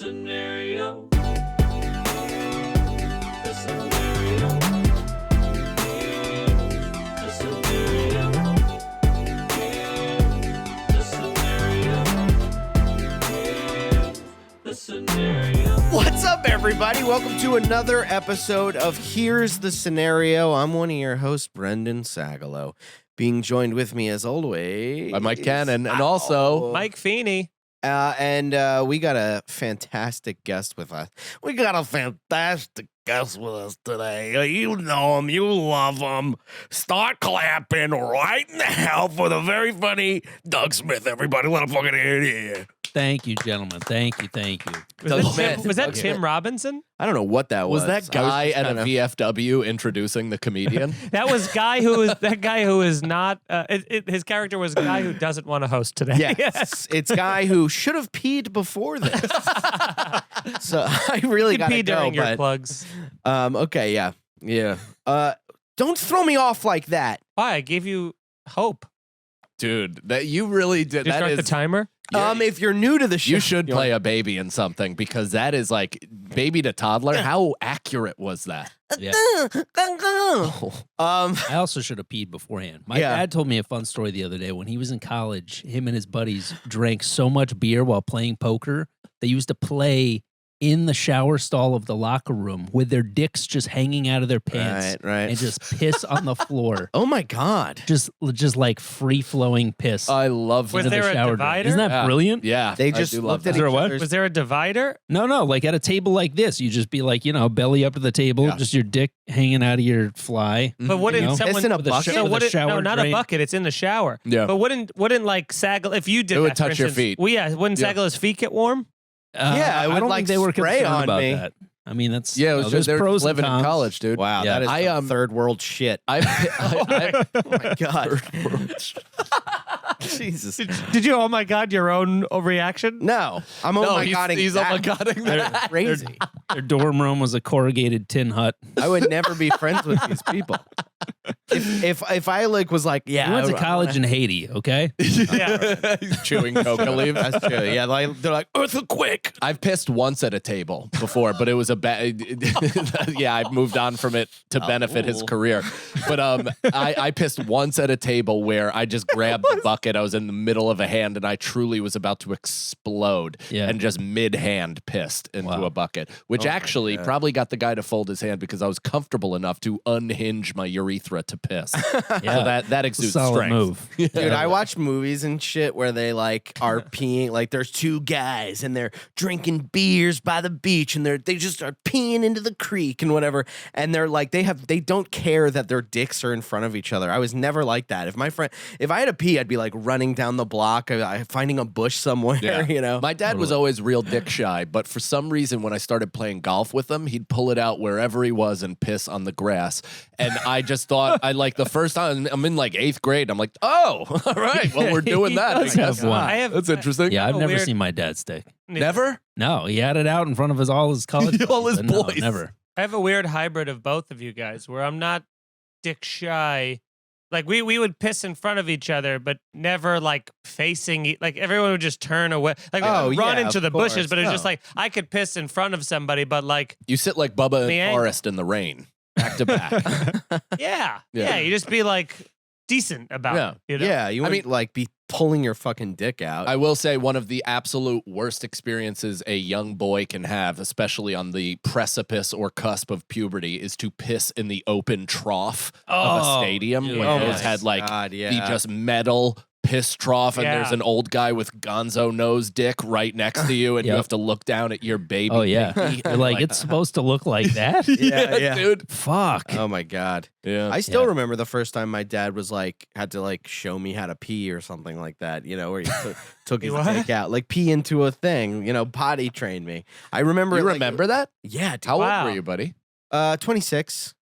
scenario. The scenario. The scenario. The scenario. The scenario. What's up, everybody? Welcome to another episode of Here's the Scenario. I'm one of your hosts, Brendan Sagalow. Being joined with me, as always, by Mike Cannon, and also Mike Feeney. And we got a fantastic guest with us. We got a fantastic guest with us today. You know him. You love him. Start clapping right now for the very funny Doug Smith. Everybody, let him fucking hear it here. Thank you, gentlemen. Thank you. Was that Tim Robinson? I don't know what that was. was that guy at a VFW introducing the comedian? That was guy who is not. His character was guy who doesn't want to host today. Yes, it's guy who should have peed before this. So I really You can got to pee go. during your But plugs. okay, yeah. Don't throw me off like that. Why? I gave you hope. Dude, that you really did. Did you That start is, the timer? If you're new to the show, you should play a baby in something, because that is like baby to toddler. How accurate was that? Yeah. I I also should have peed beforehand. My dad told me a fun story the other day. When he was in college, him and his buddies drank so much beer while playing poker, they used to play in the shower stall of the locker room with their dicks just hanging out of their pants right. and just piss on the floor. Oh my God. Just like free-flowing piss. I love Was into there the a shower drain. divider? Isn't that Yeah. brilliant? Yeah, They I just do love looked at that. each there what? other's- Was there a divider? No, like at a table like this, you just be like, belly up to the table, Yeah. just your dick hanging out of your fly. But wouldn't You know? someone Piss in a with a bucket? sh- with a no, shower not drain. a bucket. It's in the shower. Yeah. But wouldn't like Saggle if you did It would that, for touch your instance, feet. Well, yeah. Wouldn't Yeah. Saggle's feet get warm? Yeah, it would, I don't like, think they were spray concerned on about me. that. I mean, that's Yeah, it was just there's they're pros and living in cons. college, dude. Wow, Yeah. that is I, some third world shit. I Oh my God. Jesus. Did you? Oh my God! Your own reaction? No, I'm no, oh my God. he's oh my godding that. Crazy. Their dorm room was a corrugated tin hut. I would never be friends with these people. If I was like, yeah, We went to I college wanna- in Haiti, okay? Yeah. He's chewing coca leaves. That's true. Yeah, they're like earthquake. I've pissed once at a table before, but it was a bad. Yeah, I moved on from it to benefit his career. But I pissed once at a table where I just grabbed the bucket. I was in the middle of a hand, and I truly was about to explode, Yeah. and just mid-hand pissed into Wow. a bucket, which actually probably got the guy to fold his hand because I was comfortable enough to unhinge my urethra to piss. Yeah. So that It's a exudes solid strength. move. Dude, I watch movies and shit where they are peeing. Like there's two guys and they're drinking beers by the beach and they just start peeing into the creek and whatever. And they're like they don't care that their dicks are in front of each other. I was never like that. If I had to pee, I'd be like running down the block, finding a bush somewhere. You know. My dad was always real dick shy, but for some reason, when I started playing golf with him, he'd pull it out wherever he was and piss on the grass. And I just thought, the first time I'm in like 8th grade, I'm like, oh, all right, well, we're doing that. I does guess. have one. I have. That's interesting. Yeah, I've a never weird- seen my dad stick. Never? No, he had it out in front of all his college All his buddies, but no, boys. never. I have a weird hybrid of both of you guys, where I'm not dick shy. Like we would piss in front of each other, but never like facing. Like everyone would just turn away, like Oh, run yeah, into of the bushes. course. But it's No. just like I could piss in front of somebody, but like You sit like Bubba The and angle. Forrest in the rain, back to back. yeah, Yeah. you just be like decent about Yeah. it. You know? Yeah, you wouldn't be pulling your fucking dick out. I will say one of the absolute worst experiences a young boy can have, especially on the precipice or cusp of puberty, is to piss in the open trough of a Oh, stadium. dude, When oh those my had like God, the yeah. just metal piss trough, and Yeah. there's an old guy with gonzo nose dick right next to you, and you Yep. have to look down at your baby. Oh, yeah. pinky. You're like, it's supposed to look like that? Yeah. dude. Fuck. Oh my God. Yeah. I still Yeah. remember the first time my dad was had to show me how to pee or something like that, where he took his What? dick out, pee into a thing, potty trained me. I remember You it, remember that? Yeah, dude. How Wow. old were you, buddy? 26.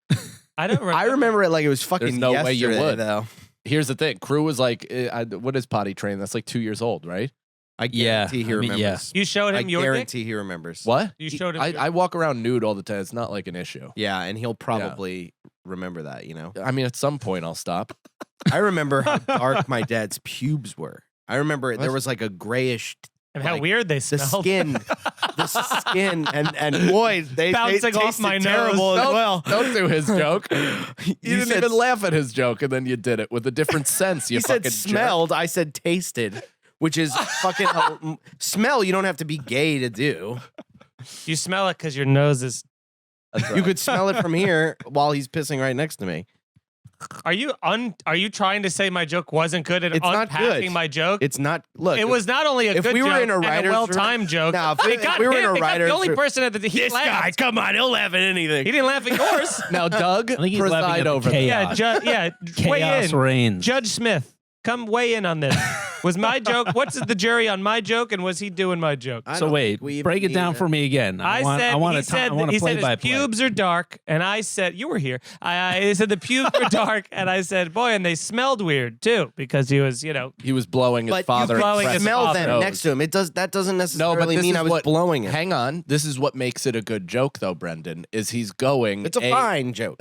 I don't. Remember. I remember it like it was fucking There's no way you yesterday, would. though. Here's the thing. Crew was like, what is potty train? That's like 2 years old, right? I Yeah, guarantee he I mean, yeah. remembers. You showed I him your dick. guarantee he remembers. What? You showed him. I walk around nude all the time. It's not like an issue. Yeah, and he'll probably remember that, I mean, at some point I'll stop. I remember how dark my dad's pubes were. I remember there was like a grayish And how like, weird they the smelled. skin, and boy, they Bouncing off tasted my nose. terrible as well. Don't do his joke. You didn't said even laugh at his joke, and then you did it with a different sense. You He said fucking smelled. I said tasted, which is fucking smell. You don't have to be gay to do. You smell it because your nose is. You could smell it from here while he's pissing right next to me. Are you trying to say my joke wasn't good and It's not unpacking good. my joke? It's not. Look, It was not only a if good we were joke in a and writer's room- well-timed joke. No, if it got we were in him. a It got writer's the only room- person that he This guy, laughed. come on, he'll laugh at anything. He didn't laugh at yours. Now, Doug, I think he's laughing at preside the over that. chaos. Yeah, weigh Chaos in. reigns. Judge Smith, come weigh in on this. Was my joke? What's the jury on my joke, and was he doing my joke? I So don't wait, think we break it even down need for me again. I want he to said play by his play. pubes are dark, and I said you were here. I said the pubes were dark, and I said boy, and they smelled weird too because he was He was blowing his But father. you blowing could his smell father. them nose. next to him. That doesn't No, necessarily but this mean is I was what, blowing it. Hang on. This is what makes it a good joke, though, Brendan, is he's going. It's a fine joke.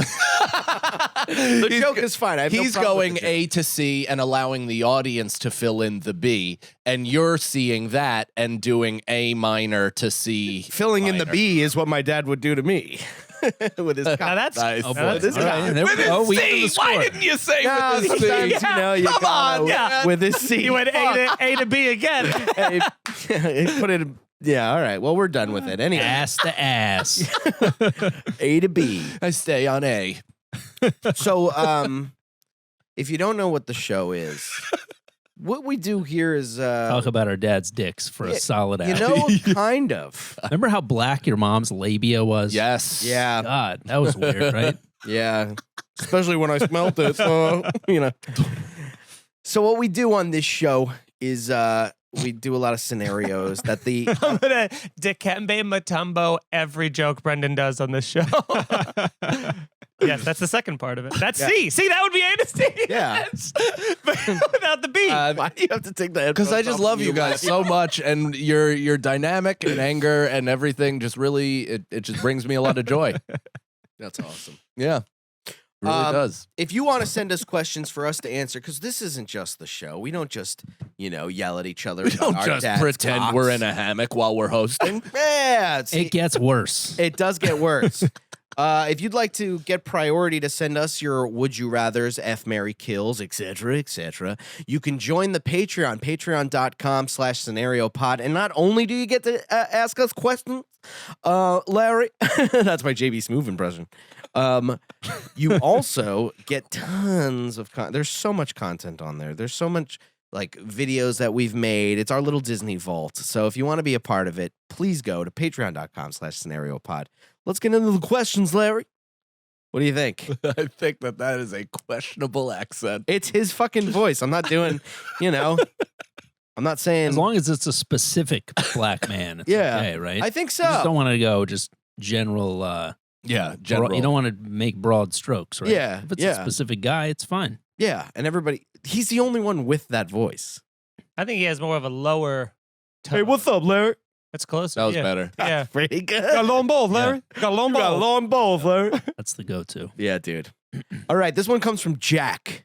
The He's joke go- is fine. I have no He's problem with going the joke. A to C and allowing the audience to fill in the B, and you're seeing that and doing A minor to C. Filling in the minor. B is what my dad would do to me with his. now that's Nice. Oh, now boy. that's- All right, there we go. We get the score. you say No, with this sometimes C? you know you Come gotta on, yeah. with his C. you went A to B again. Hey, put it. Yeah, all right. Well, we're done with it anyway. Ass to ass. A to B. I stay on A. So, if you don't know what the show is, what we do here is, Talk about our dad's dicks for Yeah, a solid hour. you know, kind of. Remember how black your mom's labia was? Yes. Yeah, God, that was weird, right? yeah. Especially when I smelt it. You know. So what we do on this show is we do a lot of scenarios that the I'm gonna Dikembe Mutombo every joke Brendan does on this show. Yes, that's the second part of it. That's Yeah. C. See, that would be A to C. Yeah. Yes. But without the B. why do you have to take the Because I just love you guys so much, and your dynamic and anger and everything just really it just brings me a lot of joy. That's awesome. Yeah, it really does. If you want to send us questions for us to answer, because this isn't just the show. We don't just, yell at each other. We don't just pretend we're in a hammock while we're hosting. Yeah, It gets worse. it does get worse. If you'd like to get priority to send us your would you rathers, F, Mary kills, etc., you can join the Patreon, patreon.com/scenariopod. And not only do you get to ask us questions, Larry, that's my JB Smoove impression. You also get tons of there's so much content on there. There's so much like videos that we've made. It's our little Disney vault. So if you want to be a part of it, please go to patreon.com/scenariopod. Let's get into the questions, Larry. What do you think? I think that is a questionable accent. It's his fucking voice. I'm not doing, I'm not saying. As long as it's a specific black man, it's Yeah. okay, right? I think You just so. don't want to go just general. Yeah, general. You don't want to make broad strokes, right? Yeah, If it's yeah. a specific guy, it's fine. Yeah, and everybody, he's the only one with that voice. I think he has more of a lower tone. Hey, what's up, Larry? That's close. That was yeah. better. Yeah. Pretty good. Got long balls, Larry. Got long You got balls. long balls, Larry. That's the go-to. Yeah, dude. All right, this one comes from Jack.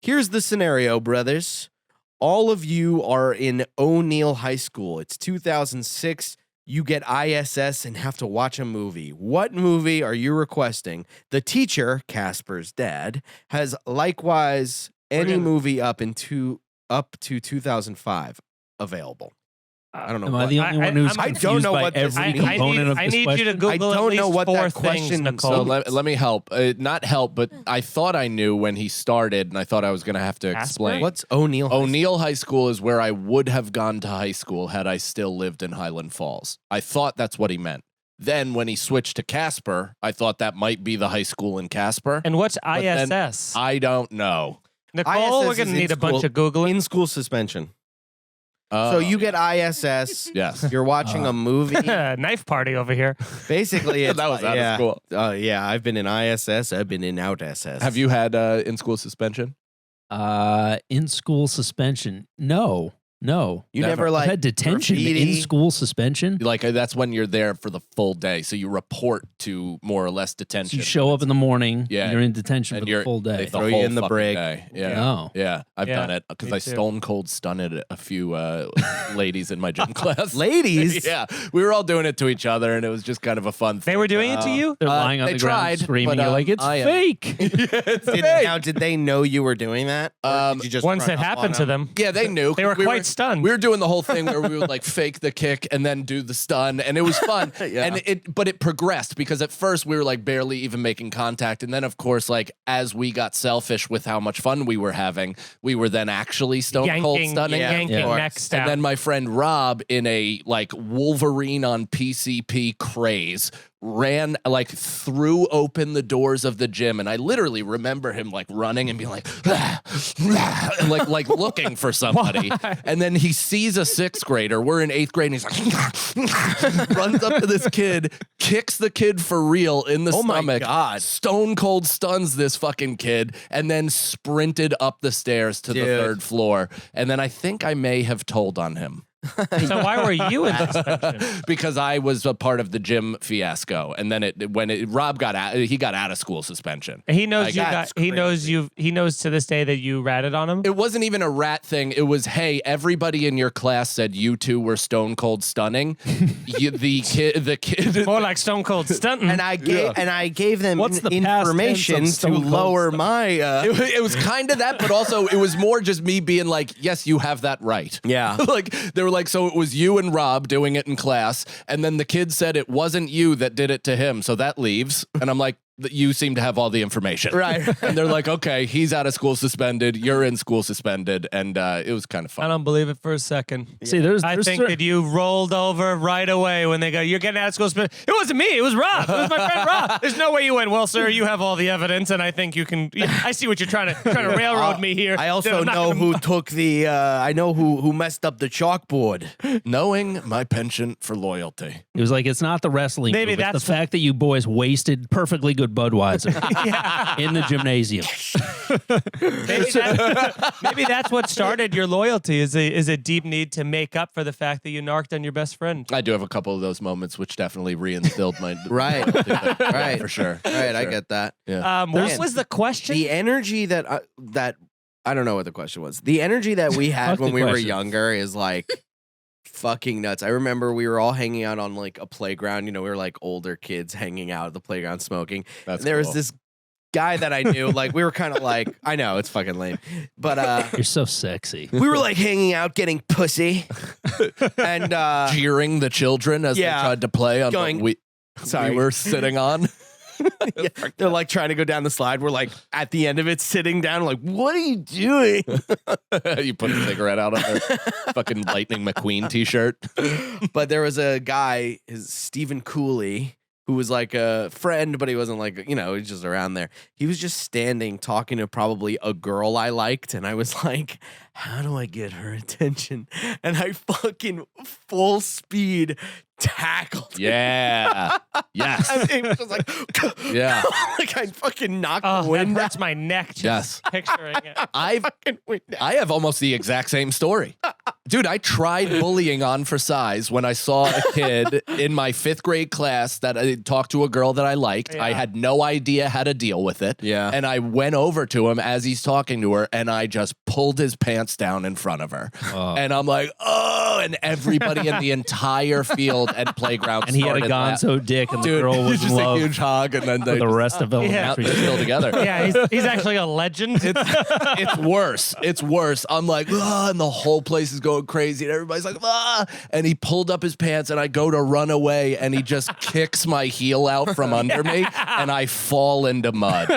Here's the scenario, brothers. All of you are in O'Neill High School. It's 2006. You get ISS and have to watch a movie. What movie are you requesting? The teacher, Casper's dad, has likewise any gonna- movie up to 2005 available. I don't know. Am what. I the only one who's I don't confused know by what this every means. component of I this need you to question? Google I don't at least know what four that question- things, Nicole. So let me help. Not help, but I thought I knew when he started, and I thought I was going to have to Casper? explain. What's O'Neill? High School? O'Neill High School is where I would have gone to high school had I still lived in Highland Falls. I thought that's what he meant. Then when he switched to Casper, I thought that might be the high school in Casper. And what's then ISS? I don't know. Nicole, ISS we're going is to need a bunch in-school- of Googling. In-school suspension. Oh, So you get ISS. yes. You're watching a movie. Knife party over here. Basically, it's, That was out of yeah. school. Yeah, I've been in ISS. I've been in out SS. Have you had in school suspension? In school suspension? No. No. You Never. never I've like had detention, graffiti? in school suspension. Like that's when you're there for the full day, so you report to more or less So detention. you show up in the morning, Yeah. you're in detention and for you're the full they day. throw Throw you you in in the the fucking brig. day. Yeah, Oh. yeah, I've Yeah, done it because me I too. stone cold stunned a few ladies in my gym class. Ladies? Yeah, we were all doing it to each other, and it was just kind of a fun thing. They were doing it to you? They're lying on they the ground tried, screaming. but, You're like, it's I am- fake. Did they know you were doing that? Or did you just Once run it up happened on to them. Yeah, they knew. They were 'cause quite stunned. We were doing the whole thing where we would like fake the kick and then do the stun, and it was fun. Yeah. But it progressed because at first we were like barely even making contact, and then of course like as we got selfish with how much fun we were having, we were then actually stone cold stunning. yanking Yeah. next And out. then my friend Rob, in a like Wolverine on PCP craze, ran like threw open the doors of the gym, and I literally remember him like running and being like, and like looking for somebody. And then he sees a sixth grader. We're in eighth grade, and he's like, runs up to this kid, kicks the kid for real in the Oh my stomach. God. Stone cold stuns this fucking kid, and then sprinted up the stairs to the Dude. third floor. And then I think I may have told on him. So why were you in suspension? Because I was a part of the gym fiasco, and then Rob got out, he got out of school suspension. He knows Like, you got. that's He knows crazy. you. He knows to this day that you ratted on him. It wasn't even a rat thing. It was, hey, everybody in your class said you two were stone cold stunning. the kid, More like Stone Cold stunting. And I gave them What's the past information tense to of Stone Cold lower stuff? my. it was kind of that, but also it was more just me being like, yes, you have that right. Yeah. Like they were like, so it was you and Rob doing it in class, and then the kid said it wasn't you that did it to him, so that leaves. And I'm like, you seem to have all the information. Right. And they're like, okay, he's out of school suspended, you're in school suspended, and it was kind of I fun. don't believe it for a second. See, there's I think that you rolled over right away when they go, you're getting out of school. It wasn't me. It was Rob. It was my friend Rob. There's no way you went, well, sir, you have all the evidence, and I think you can. I see what you're trying to railroad me here. I also I'm not know gonna- who took the. I know who messed up the chalkboard. Knowing my penchant for loyalty. It was like, it's not the wrestling. Maybe move, it's that's the fact that you boys wasted perfectly good Budweiser Yeah. in the gymnasium. Maybe that's what started your loyalty. Is a deep need to make up for the fact that you narked on your best friend. I do have a couple of those moments which definitely reinstilled my Right. Right. for sure. Right, I Sure. get that. What was the question? The energy that I don't know what the question was. The energy that we had Fuck when the we were question. younger is like fucking nuts. I remember we were all hanging out on like a playground. You know, we were like older kids hanging out at the playground smoking. That's And there was cool. this guy that I knew. Like we were kind of like, I know it's fucking lame, but You're so sexy. we were like hanging out, getting pussy, and jeering the children as Yeah. they tried to play on Going- what sorry. we were sitting on. yeah, they're like trying to go down the slide. We're like at the end of it, sitting down, like, what are you doing? You put a cigarette out on their fucking Lightning McQueen t-shirt. But there was a guy, his Stephen Cooley, who was like a friend, but he wasn't like, you know, he's just around there. He was just standing talking to probably a girl I liked. And I was like, how do I get her attention? And I fucking full speed tackled him. Yeah. Yes. And he was just like, Yeah. like I fucking knocked the Oh, that wind out. hurts my neck. Just Yes. picturing it. Fucking wind out. I have almost the exact same story. Dude, I tried bullying on for size when I saw a kid in my 5th grade class that I talked to a girl that I liked. I Yeah. had no idea how to deal with it. Yeah. And I went over to him as he's talking to her, and I just pulled his pants down in front of her. Oh. And I'm like, oh, and everybody in the entire field and playground And he had a started laughing. gonzo dick, and the Dude, girl was just in love a huge hog, and then for they the rest of now elementary they're still together. Yeah, he's actually a legend. It's worse. It's worse. I'm like, ah, and the whole place is going crazy, and everybody's like, ah. And he pulled up his pants, and I go to run away, and he just kicks my heel out from under me, and I fall into mud.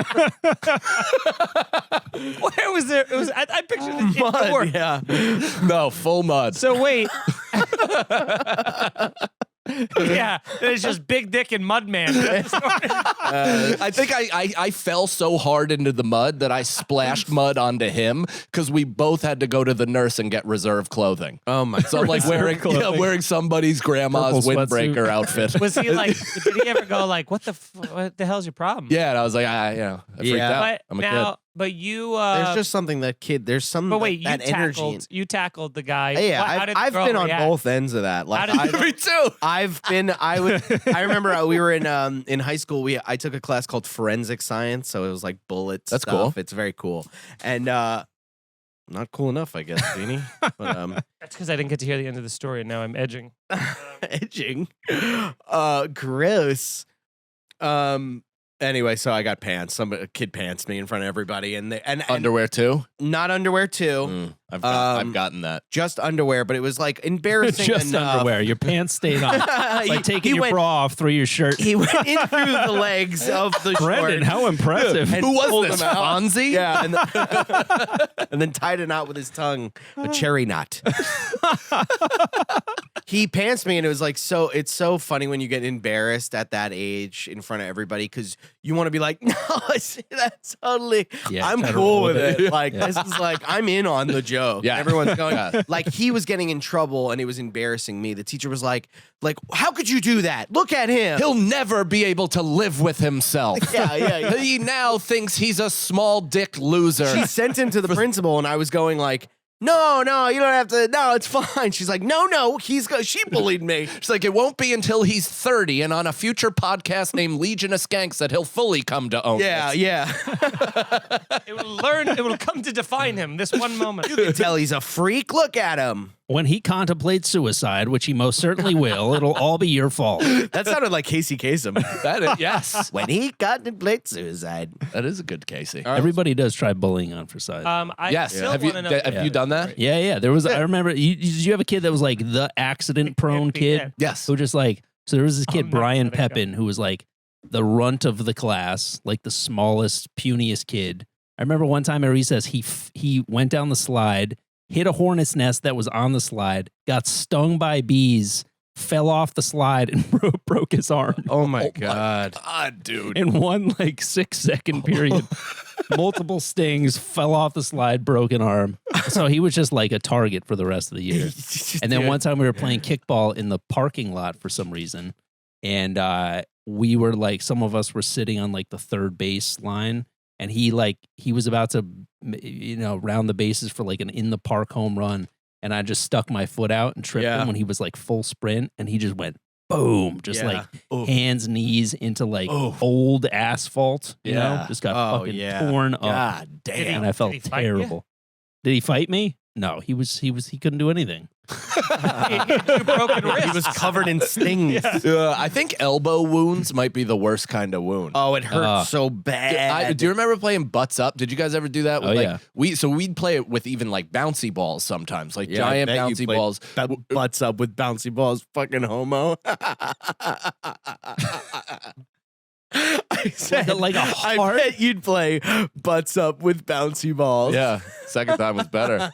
Where was there? It was. I pictured it indoor. Mud, yeah. No, full mud. So wait. Yeah, it's just big dick and mud man. I think I fell so hard into the mud that I splashed mud onto him because we both had to go to the nurse and get reserve clothing. Oh my So I'm like wearing somebody's grandma's Purple windbreaker sweatsuit. outfit. Was he like? Did he ever go like, what the hell's your problem? Yeah, and I was like, I freaked Yeah. out. But I'm a now, kid. But you, There's just something there's some but wait, that energy. you tackled the guy. Yeah, How did the I've girl been on react? both ends of that. Like, How did Me too. I remember we were in high school. I took a class called forensic science, so it was like bullet That's stuff. cool. It's very cool, and not cool enough, I guess, Feeney. But That's because I didn't get to hear the end of the story, and now I'm edging. edging, gross. Anyway, so I got pants. A kid pantsed me in front of everybody, and Underwear too. not underwear too. I've gotten that. Just underwear, but it was like embarrassing Just enough. underwear. Your pants stayed on. It's like taking your went, bra off through your shirt. He went in through the legs of the Brendan, short. how impressive. And Who was pulled this? him out. Fonzie? Yeah, and then tied a knot with his tongue, a cherry knot. He pantsed me, and it was like it's so funny when you get embarrassed at that age in front of everybody because you want to be like, no, that's totally. Yeah, I'm gotta cool roll with with it. Like this is like I'm in on the joke. Yeah. Everyone's going Yeah. like he was getting in trouble, and it was embarrassing me. The teacher was like, how could you do that? Look at him. He'll never be able to live with himself. Yeah. He now thinks he's a small dick loser. She sent him to the principal, and I was going like, no, you don't have to. No, it's fine. She's like, no, she bullied me. She's like, it won't be until he's 30 and on a future podcast named Legion of Skanks that he'll fully come to own Yeah, this. yeah. It will come to define him this one moment. You can tell he's a freak. Look at him. When he contemplates suicide, which he most certainly will, it'll all be your fault. That sounded like Casey Kasem. Yes. When he contemplates suicide. That is a good Casey. Everybody does try bullying on for size. I Yes. still Have you want to know. have you done that? Yeah. There was, I remember, did you have a kid that was like the accident prone kid? Yes. Who just like, so there was this kid, I'm not Brian letting go. Pepin, who was like the runt of the class, like the smallest, puniest kid. I remember one time at recess, he went down the slide, hit a hornet's nest that was on the slide, got stung by bees, fell off the slide, and broke his arm Oh my God. God, dude. in one like 6-second period. Multiple stings, fell off the slide, broken arm. So he was just like a target for the rest of the year. And then one time we were playing kickball in the parking lot for some reason. And we were like, some of us were sitting on like the third base line. And he was about to, round the bases for like an in the park home run. And I just stuck my foot out and tripped him when he was like full sprint. And he just went boom, just like hands, knees into like old asphalt. You know, just got fucking torn up. God damn. And I felt Did he fight you? terrible. Did he fight me? No, he couldn't do anything. You broken wrist. He was covered in stings. I think elbow wounds might be the worst kind of wound. Oh, it hurt so bad. Do you remember playing butts up? Did you guys ever do that? Oh, yeah. We'd play it with even like bouncy balls sometimes, like giant bouncy balls. Butts up with bouncy balls. Fucking homo. I said, like a I heart? bet you'd play butts up with bouncy balls. Yeah, second time was better.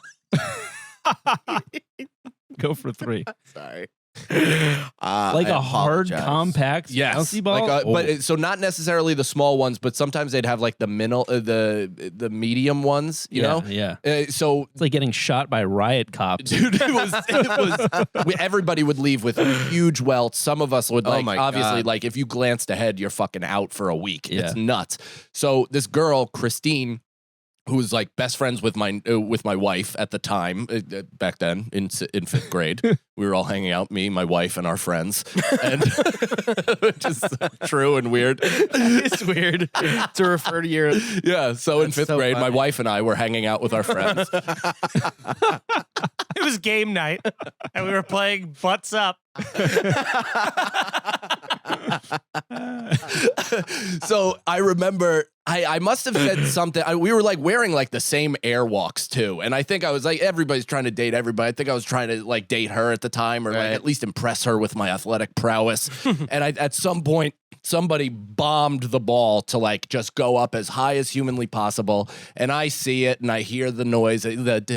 Go for 3. Sorry. Like I a hard, apologize. compact bouncy ball? So not necessarily the small ones, but sometimes they'd have like the the medium ones. You know. Yeah. So It's like getting shot by riot cops. dude, it was everybody would leave with huge welts. Some of us would like my obviously God. like if you glanced ahead, you're fucking out for a week. Yeah. It's nuts. So this girl, Christine, who was like best friends with my wife at the time, back then in 5th grade. We were all hanging out, me, my wife, and our friends, and which is true and weird. It's weird to refer to your. Yeah, so in 5th so grade, my funny. wife and I were hanging out with our friends. It was game night, and we were playing butts up. So I remember I must have said something. We were like wearing like the same Airwalks too, and I think I was like, everybody's trying to date everybody. I think I was trying to like date her at the time, or like at least impress her with my athletic prowess. And at some point, somebody bombed the ball to like just go up as high as humanly possible, and I see it and I hear the noise, right,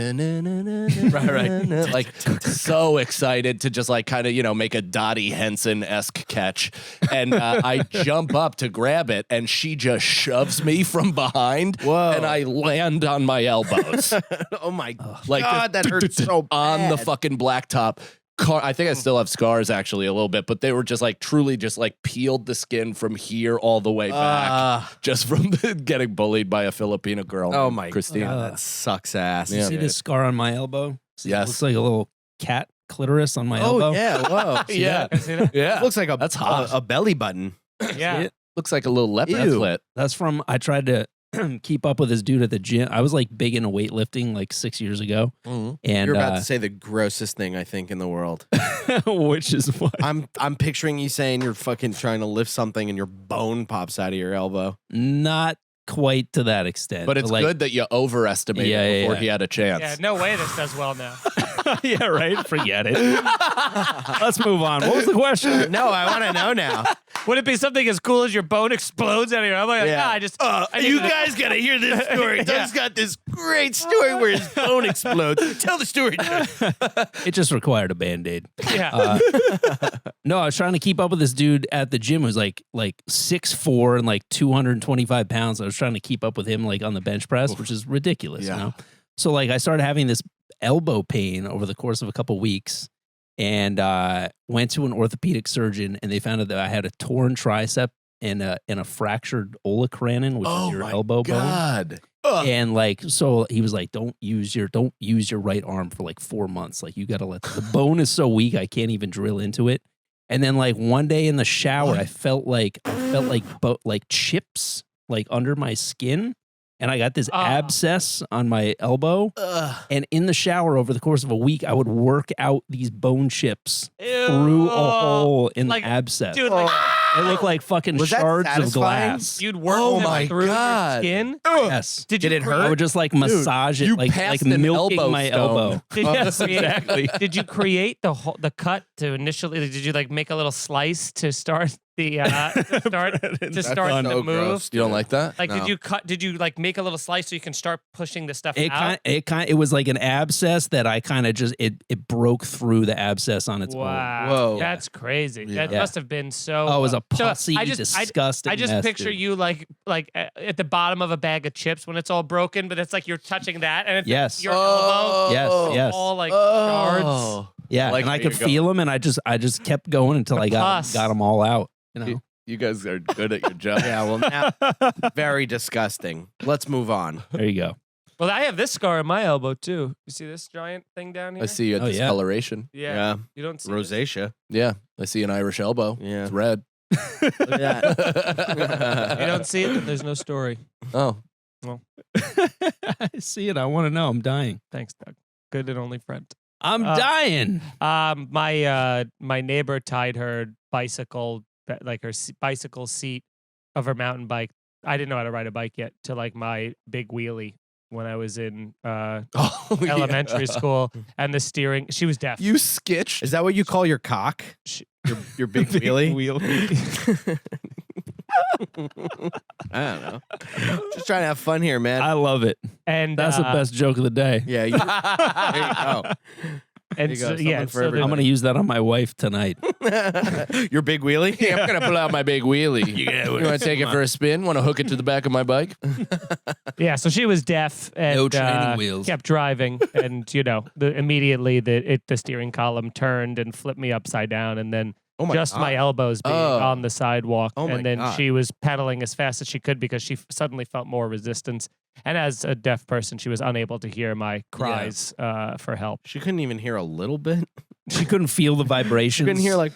like so excited to just like kind of make a Dottie Henson-esque catch, and I jump up to grab it, and she just shoves me from behind. Whoa. And I land on my elbows Oh my like God, that hurts so bad. on the fucking blacktop. I think I still have scars actually a little bit, but they were just like truly just like peeled the skin from here all the way back, just from getting bullied by a Filipino girl. Oh named my Christina. God, that sucks ass. Yeah. See this scar on my elbow? See, Yes. It looks like a little cat clitoris on my Oh elbow. yeah, whoa. Yeah. See that? Yeah. It looks like That's hot. a belly button. Yeah. it? Looks like a little leopard Ew. clit. That's from, I tried to keep up with this dude at the gym. I was like big into weightlifting like 6 years ago. And You're about to say the grossest thing I think in the world. which is what? I'm picturing you saying you're fucking trying to lift something and your bone pops out of your elbow. Not quite to that extent. But it's like, good that you overestimated Yeah, before yeah. he had a chance. Yeah, no way this does well now. yeah, right? Forget it. Let's move on. What was the question? No, I want to know now. Would it be something as cool as your bone explodes out of your elbow? Like, Yeah. I just. I need You to- guys got to hear this story. Doug's got this great story where his bone explodes. Tell the story, Doug. It just required a Band-Aid. Yeah. No, I was trying to keep up with this dude at the gym who's like 6'4" and like 225 pounds. I was trying to keep up with him like on the bench press, which is ridiculous, Yeah. you know? So like I started having this elbow pain over the course of a couple weeks and went to an orthopedic surgeon and they found out that I had a torn tricep and a fractured olecranon, which is your elbow bone. God. And like, so he was like, don't use your right arm for like 4 months. Like you got to let the bone is so weak. I can't even drill into it. And then like one day in the shower, I felt like chips like under my skin. And I got this abscess on my elbow. And in the shower over the course of a week, I would work out these bone chips through a hole in Like, the abscess. Dude, like, They look like fucking Was that shards of satisfying? glass. you'd work Oh them my through God. your skin. Yes. Did it I hurt? would just like massage you it, like passed milking an elbow my stone. elbow. Did you Yes, create, exactly. Did you create the cut to initially? Did you like make a little slice to start the so move? gross. You don't like that? Like, No. Did you like make a little slice so you can start pushing the stuff It out? it was like an abscess that I kind of just it broke through the abscess on its own. Wow, Whoa. that's crazy. That Yeah. must have been so. Oh, it was a So pussy, disgusting I just mess, picture dude. you like at the bottom of a bag of chips when it's all broken, but it's like you're touching that, and it's Yes. your elbow. Yes, yes. All like shards. Yeah, Like and I where could you're feel them, and I just kept going until I got pus. them all out. You know, You guys are good at your job. Yeah, well, now, very disgusting. Let's move on. there you go. Well, I have this scar on my elbow too. You see this giant thing down here? I see a Oh, yeah. discoloration. Yeah. You don't see this? Rosacea. Yeah. I see an Irish elbow. Yeah. It's red. Look at that. You don't see it, then there's no story. Oh. I see it. I want to know. I'm dying. Thanks, Doug. Good and only friend. I'm dying. My neighbor tied her bicycle, like her bicycle seat of her mountain bike. I didn't know how to ride a bike yet to like my big wheelie when I was in elementary school, and the steering. She was deaf. You skitch. Is that what you call your cock? Your big wheelie? I don't know. Just trying to have fun here, man. I love it. And That's the best joke of the day. Yeah. There you go. And you go, so, something yeah, for so the- everybody. I'm gonna use that on my wife tonight. Your big wheelie? Yeah, I'm gonna pull out my big wheelie. You want to take it for a spin? Want to hook it to the back of my bike? yeah. So she was deaf and No training wheels. kept driving, and immediately the steering column turned and flipped me upside down, and then Oh my just God. my elbows being Oh. on the sidewalk, Oh my and then God. she was pedaling as fast as she could because she suddenly felt more resistance. And as a deaf person, she was unable to hear my cries for help. She couldn't even hear a little bit. She couldn't feel the She vibrations. couldn't hear like.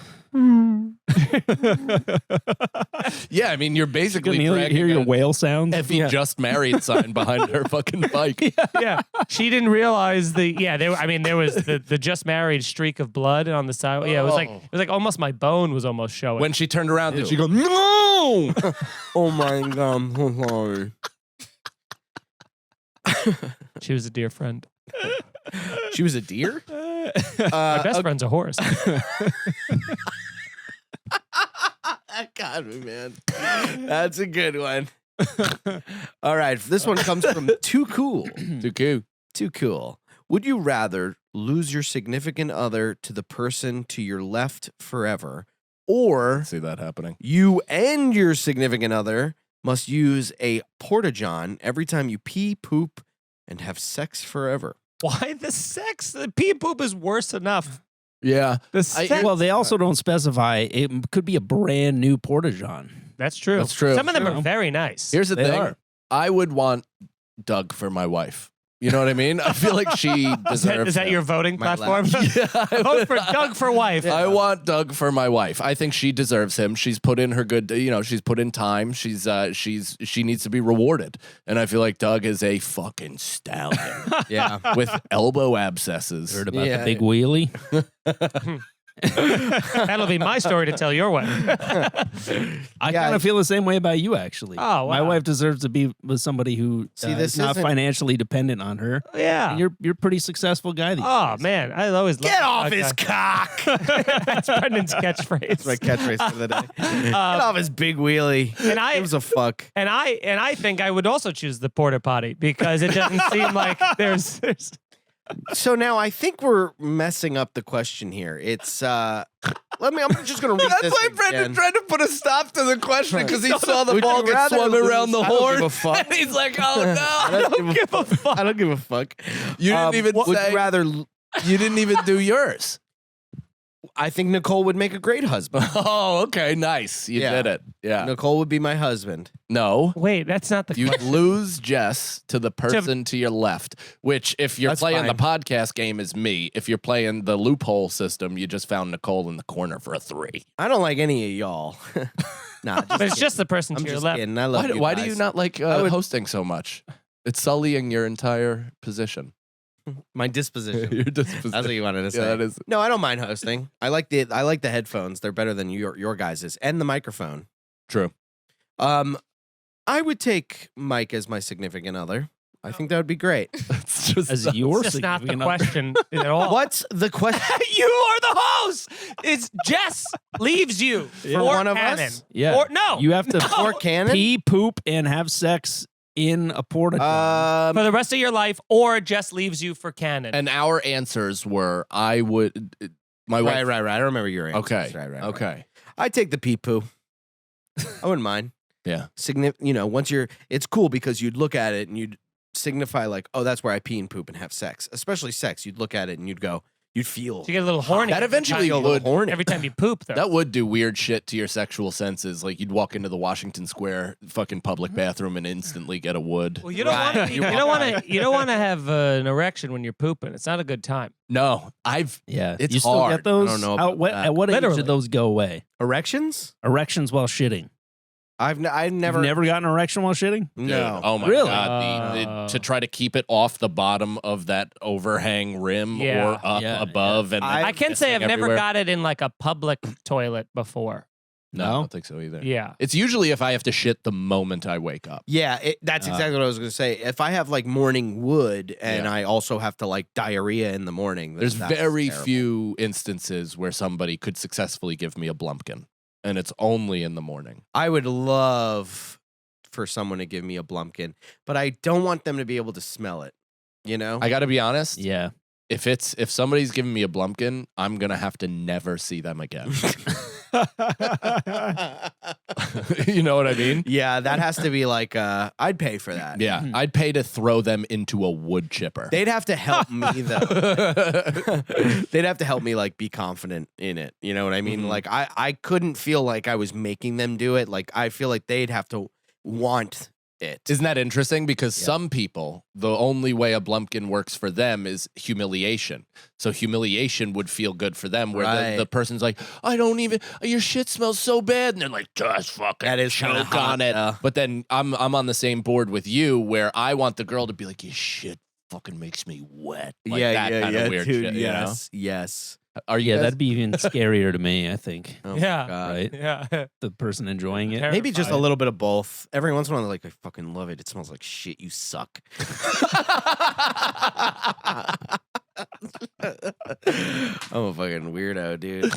Yeah, I mean, you're basically Couldn't dragging hear your a whale sound. heavy just married sign behind her fucking bike. Yeah, she didn't realize there was the just married streak of blood on the side. Yeah, it was like almost my bone was almost showing. When she turned around, did she go, No! Oh my God. I'm so sorry. she was a dear friend. She was a deer? My best friend's a horse. That got me, man. That's a good one. All right. This one comes from Too Cool. too cool? Too Cool. Would you rather lose your significant other to the person to your left forever, or See that happening. you and your significant other must use a porta-john every time you pee, poop, and have sex forever? Why the sex? The pee and poop is worse enough. Yeah. Well, they also don't specify. It could be a brand new Porta-John. That's true. That's true. Some of them are very nice. Here's the They thing. are. I would want Doug for my wife. You know what I mean? I feel like she deserves is that him. your voting My platform? Yeah, Vote for Doug for wife. I want Doug for my wife. I think she deserves him. She's put in her good, she's put in time. She needs to be rewarded. And I feel like Doug is a fucking stallion. Yeah. With elbow abscesses. Heard about Yeah. the big wheelie? That'll be my story to tell your wife. I kind of feel the same way about you, actually. Oh, My wow. wife deserves to be with somebody who this is not isn't- financially dependent on her. Yeah. And you're a pretty successful guy these Oh days. man, I always Get love off his cock. That's Brendan's catchphrase. That's my catchphrase for the day. Get off his big wheelie. And I- Gives a fuck. And I think I would also choose the porta potty because it doesn't seem like there's So now I think we're messing up the question here. It's I'm just gonna read That's this why again. Brendan tried to put a stop to the question because he saw the Would ball you get rather swung around the lose? I don't horn. give a fuck. And he's like, oh no. I don't give a fuck. I don't give a fuck. You didn't even would say. you rather? You didn't even do yours. I think Nicole would make a great husband. Oh, okay, nice. You Yeah. did it. Yeah. Nicole would be my husband. No. wait, that's not the You question. lose Jess to the person to your left, which if you're That's playing the fine. podcast game is me. If you're playing the loophole system, you just found Nicole in the corner for a 3. I don't like any of y'all. Nah, But it's just the person I'm to your just left. kidding. I love Why do you guys. not like would- hosting so much? It's sullying your entire position. My disposition. Your That's disposition. what you wanted to say. Yeah, that is. No, I don't mind hosting. I like the headphones. They're better than your guys's, and the microphone. True. I would take Mike as my significant other. I think that would be great. It's just As your It's just not the significant other. question at all. What's the question? You are the host. It's Jess leaves you for one of Cannon. us? Yeah. Or no. You have to For canon? pee, poop, and have sex in a Porta-John. for the rest of your life, or Jess leaves you for Cannon. And our answers were, I would. My wife. Right. I remember your answers. Okay. Right. Okay. I'd take the pee poo. I wouldn't mind. Yeah. Once it's cool because you'd look at it and you'd signify like, oh, that's where I pee and poop and have sex. Especially sex. You'd look at it and you'd feel. So you get a little horny. That every eventually time would- horny. Every time you poop, though. That would do weird shit to your sexual senses. Like you'd walk into the Washington Square fucking public bathroom and instantly get a wood. Well, you don't want Right. to. You don't want to have an erection when you're pooping. It's not a good time. No, Yeah. It's you still hard. get those? I don't know At about what, that. at what age Literally. did those go away? Erections? Erections while shitting. I've never. You've never gotten an erection while shitting? Dude, No. oh my Really? god. To try to keep it off the bottom of that overhang rim Yeah. or up Yeah, above, and I I can say I've pissing never everywhere. got it in like a public toilet before. No, I No? don't think so either. Yeah. It's usually if I have to shit the moment I wake up. Yeah, that's exactly what I was going to say. If I have like morning wood and Yeah. I also have to like diarrhea in the morning, then There's that's very terrible. few instances where somebody could successfully give me a blumpkin, and it's only in the morning. I would love for someone to give me a blumpkin, but I don't want them to be able to smell it. You know? I got to be honest. Yeah. If somebody's giving me a blumpkin, I'm gonna have to never see them again. You know what I mean? Yeah, that has to be like I'd pay for that. Yeah, I'd pay to throw them into a wood chipper. They'd have to help me though. They'd have to help me like be confident in it. You know what I mean? Mhm. Like I couldn't feel like I was making them do it. Like I feel like they'd have to want it. Isn't that interesting? Because Yeah. some people, the only way a blumpkin works for them is humiliation. So humiliation would feel good for them, where Right. the person's like, I don't even, your shit smells so bad. And they're like, just fucking That is kinda choke hot, on it. yeah. But then I'm on the same board with you, where I want the girl to be like, your shit fucking makes me wet. Like that kind of weird dude, shit. yes, yes. You know? Are you Yeah, guys- that'd be even scarier to me, I think. Oh Yeah. my God. Right? Yeah. The person enjoying it. Maybe just a Terrified. little bit of both. Every once in a while, like I fucking love it. It smells like shit. You suck. I'm a fucking weirdo, dude.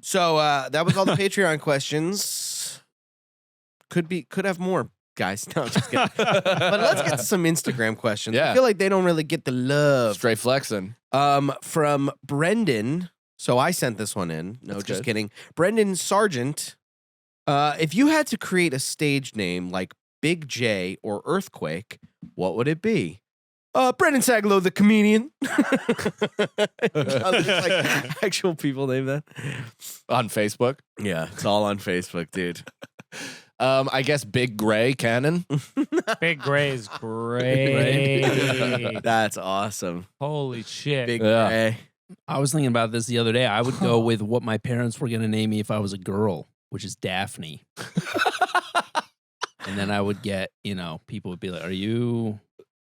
So that was all the Patreon questions. Could have more, guys. No, I'm just kidding. But let's get to some Instagram questions. I Yeah. feel like they don't really get the love. straight flexing? From Brendan. So I sent this one in. No, That's just good. kidding. Brendan Sargent. If you had to create a stage name like Big J or Earthquake, what would it be? Brendan Sagalow, the comedian. There's like actual people named that. On Facebook. Yeah, it's all on Facebook, dude. I guess Big Gray Cannon. Big Gray's great. That's awesome. Holy shit. Big Yeah. Gray. I was thinking about this the other day. I would go with what my parents were going to name me if I was a girl, which is Daphne. And then I would get, people would be like, "Are you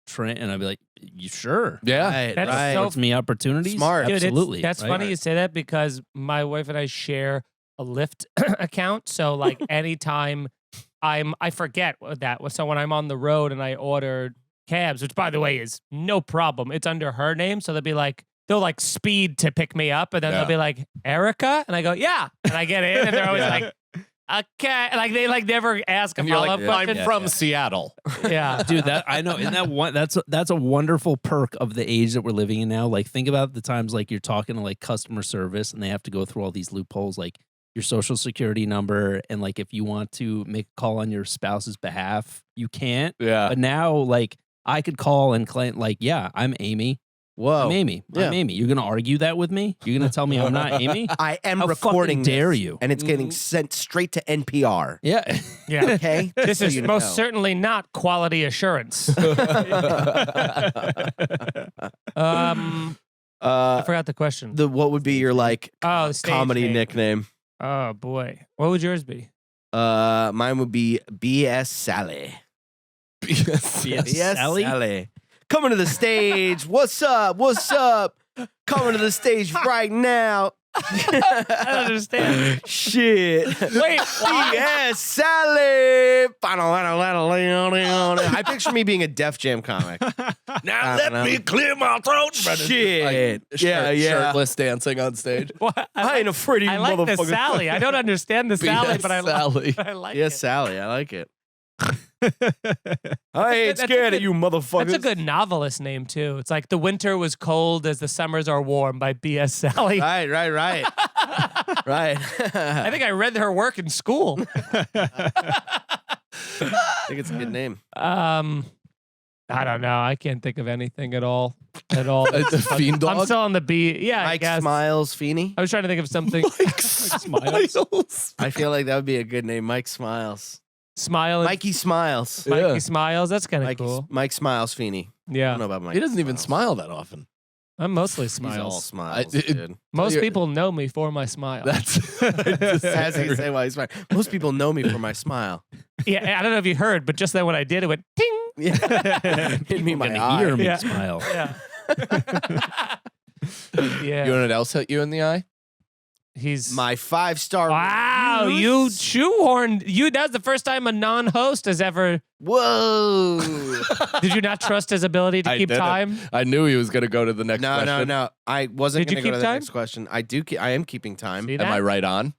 Trent?" And I'd be like, "You sure?" Yeah. Right, That's right. so Gives me opportunities. Smart. Dude, Absolutely. That's right? funny you say that because my wife and I share a Lyft account. So like anytime I forget that. So when I'm on the road and I order cabs, which by the way is no problem, it's under her name. So they'll like speed to pick me up, and then they'll be like, "Erica," and I go, "Yeah," and I get in, and they're always like, "Okay," like they like never ask a And you're follow up like, question. I'm from Seattle. Yeah, Dude, that I know. Isn't that one? That's a wonderful perk of the age that we're living in now. Like, think about the times like you're talking to like customer service, and they have to go through all these loopholes, like your social security number, and like if you want to make a call on your spouse's behalf, you can't. Yeah. But now, like, I could call and claim, like, yeah, I'm Amy. Whoa. I'm Amy. Yeah. I'm Amy. You're gonna argue that with me? You're gonna tell me I'm not Amy? I am How recording fucking dare this, you? and it's getting sent straight to NPR. Yeah. yeah. Okay? This So is you most know. certainly not quality assurance. I forgot the question. What would be your like Oh, the stage comedy name. nickname? Oh boy, what would yours be? Mine would be BS Sally. BS Sally? Coming to the stage. What's up? What's up? Coming to the stage right now. I don't understand. Shit. Wait, BS Sally. I picture me being a Def Jam comic. Now let me clear my throat. Shit. Yeah. Shirtless dancing on stage. what? I ain't afraid of you, I like the motherfucker. Sally. I don't understand the Sally, but I Sally. I like Yes, it. Sally. I like it. I ain't That's a scared of good- you, motherfuckers. That's a good novelist name too. It's like "The Winter Was Cold as the Summers Are Warm" by B.S. Sally. Right. Right. I think I read her work in school. I think it's a good name. I don't know. I can't think of anything at all. It's a fiend dog. I'm still on the B. Yeah, I Mike guess. Smiles Feeney. I was trying to think of something. Smiles. I feel like that would be a good name. Mike Smiles. Smile. And Mikey Smiles. Mikey Yeah. Smiles. That's kind of Mikey, cool. Mike Smiles Feeney. I Yeah. don't know about Mike. He doesn't even Smiles. smile that often. I'm mostly He's all smiles. smiles, I- dude. Most You're- people know me for my smile. That's As he say while he's smiling. Most people know me for my smile. Yeah, I don't know if you heard, but just then when I did, it went ting. Yeah. Hit me in my Gonna eye. hear me Yeah. smile. Yeah. Yeah. You know what else hit you in the eye? He's My 5-star. wow. reviews. You shoehorned you. That's the first time a non-host has ever. Whoa. Did you not trust his ability to I keep didn't. time? I knew he was going to go to the next No. question. I wasn't Did you going to go keep to the time? next question. I do. I am keeping time. See Am I that? right on?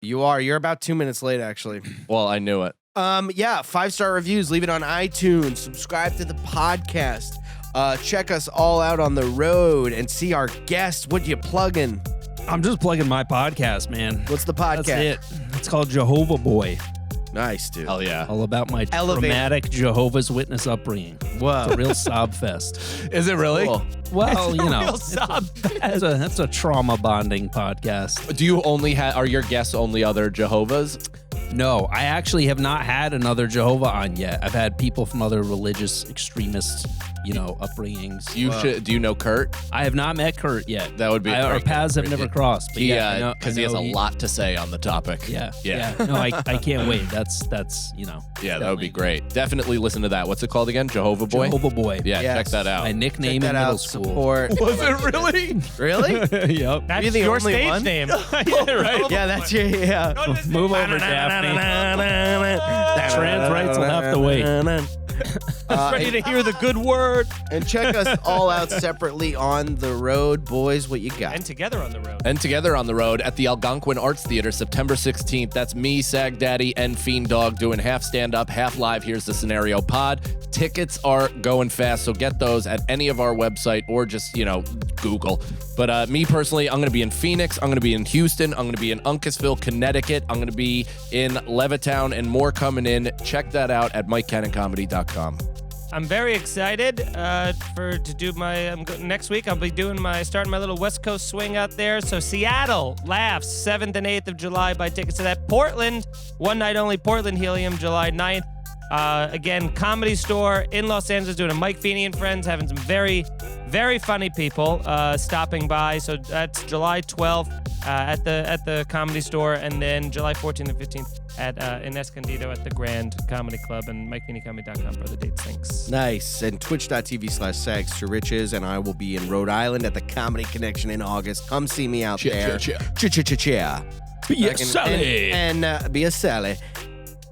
You are. You're about 2 minutes late, actually. Well, I knew it. Yeah, 5-star reviews. Leave it on iTunes. Subscribe to the podcast. Check us all out on the road and see our guests. What you plugging? I'm just plugging my podcast, man. What's the podcast? That's it. It's called Jehovah Boy. Nice, dude. Hell yeah. All about my Elevate. dramatic Jehovah's Witness upbringing. Whoa. It's a real sob fest. Is it really? Cool. Well, you know, Real sob. that's a trauma bonding podcast. Do you only have, are your guests only other Jehovah's? No, I actually have not had another Jehovah on yet. I've had people from other religious extremist, upbringings. You should. Do you know Kurt? I have not met Kurt yet. That would be. Our paths have never crossed. But He, yeah, I know- because I he has know a lot to say on the topic. Yeah, Yeah. No, I can't wait. That's Yeah, that would be great. Definitely listen to that. What's it called again? Jehovah Boy? Jehovah Boy. Yeah, Yes. check that out. My Check nickname that in middle out. school. Support. Was it really? Really? Yep. That's You're the your only stage one? name. Yeah, right. Yeah, that's your. Yeah. Move over, Daphne. Trans rights will have to wait. Ready to hear the good word. And check us all out separately on the road, boys. What you got? And together on the road. And together on the road at the Algonquin Arts Theater, September 16th. That's me, Sag Daddy, and Fiend Dog doing half stand-up, half live. Here's the Scenario Pod. Tickets are going fast, so get those at any of our website or just, Google. But me personally, I'm going to be in Phoenix. I'm going to be in Houston. I'm going to be in Uncasville, Connecticut. I'm going to be in Levittown and more coming in. Check that out at MikeCannonComedy.com. I'm very excited to do my next week. I'll be starting my little West Coast swing out there. So Seattle, Laughs, 7th and 8th of July. Buy tickets to that. Portland, one night only. Portland Helium, July 9th. Again, Comedy Store in Los Angeles, doing a Mike Feeney and Friends, having some very, very funny people stopping by. So that's July 12th at the Comedy Store, and then July 14th and 15th in Escondido at the Grand Comedy Club, and MikeFeeneyComedy.com for the dates. Thanks. Nice. And twitch.tv/SagsToRiches, and I will be in Rhode Island at the Comedy Connection in August. Come see me out there. Cha-cha-cha-cha. Be a Sally. And be a Sally.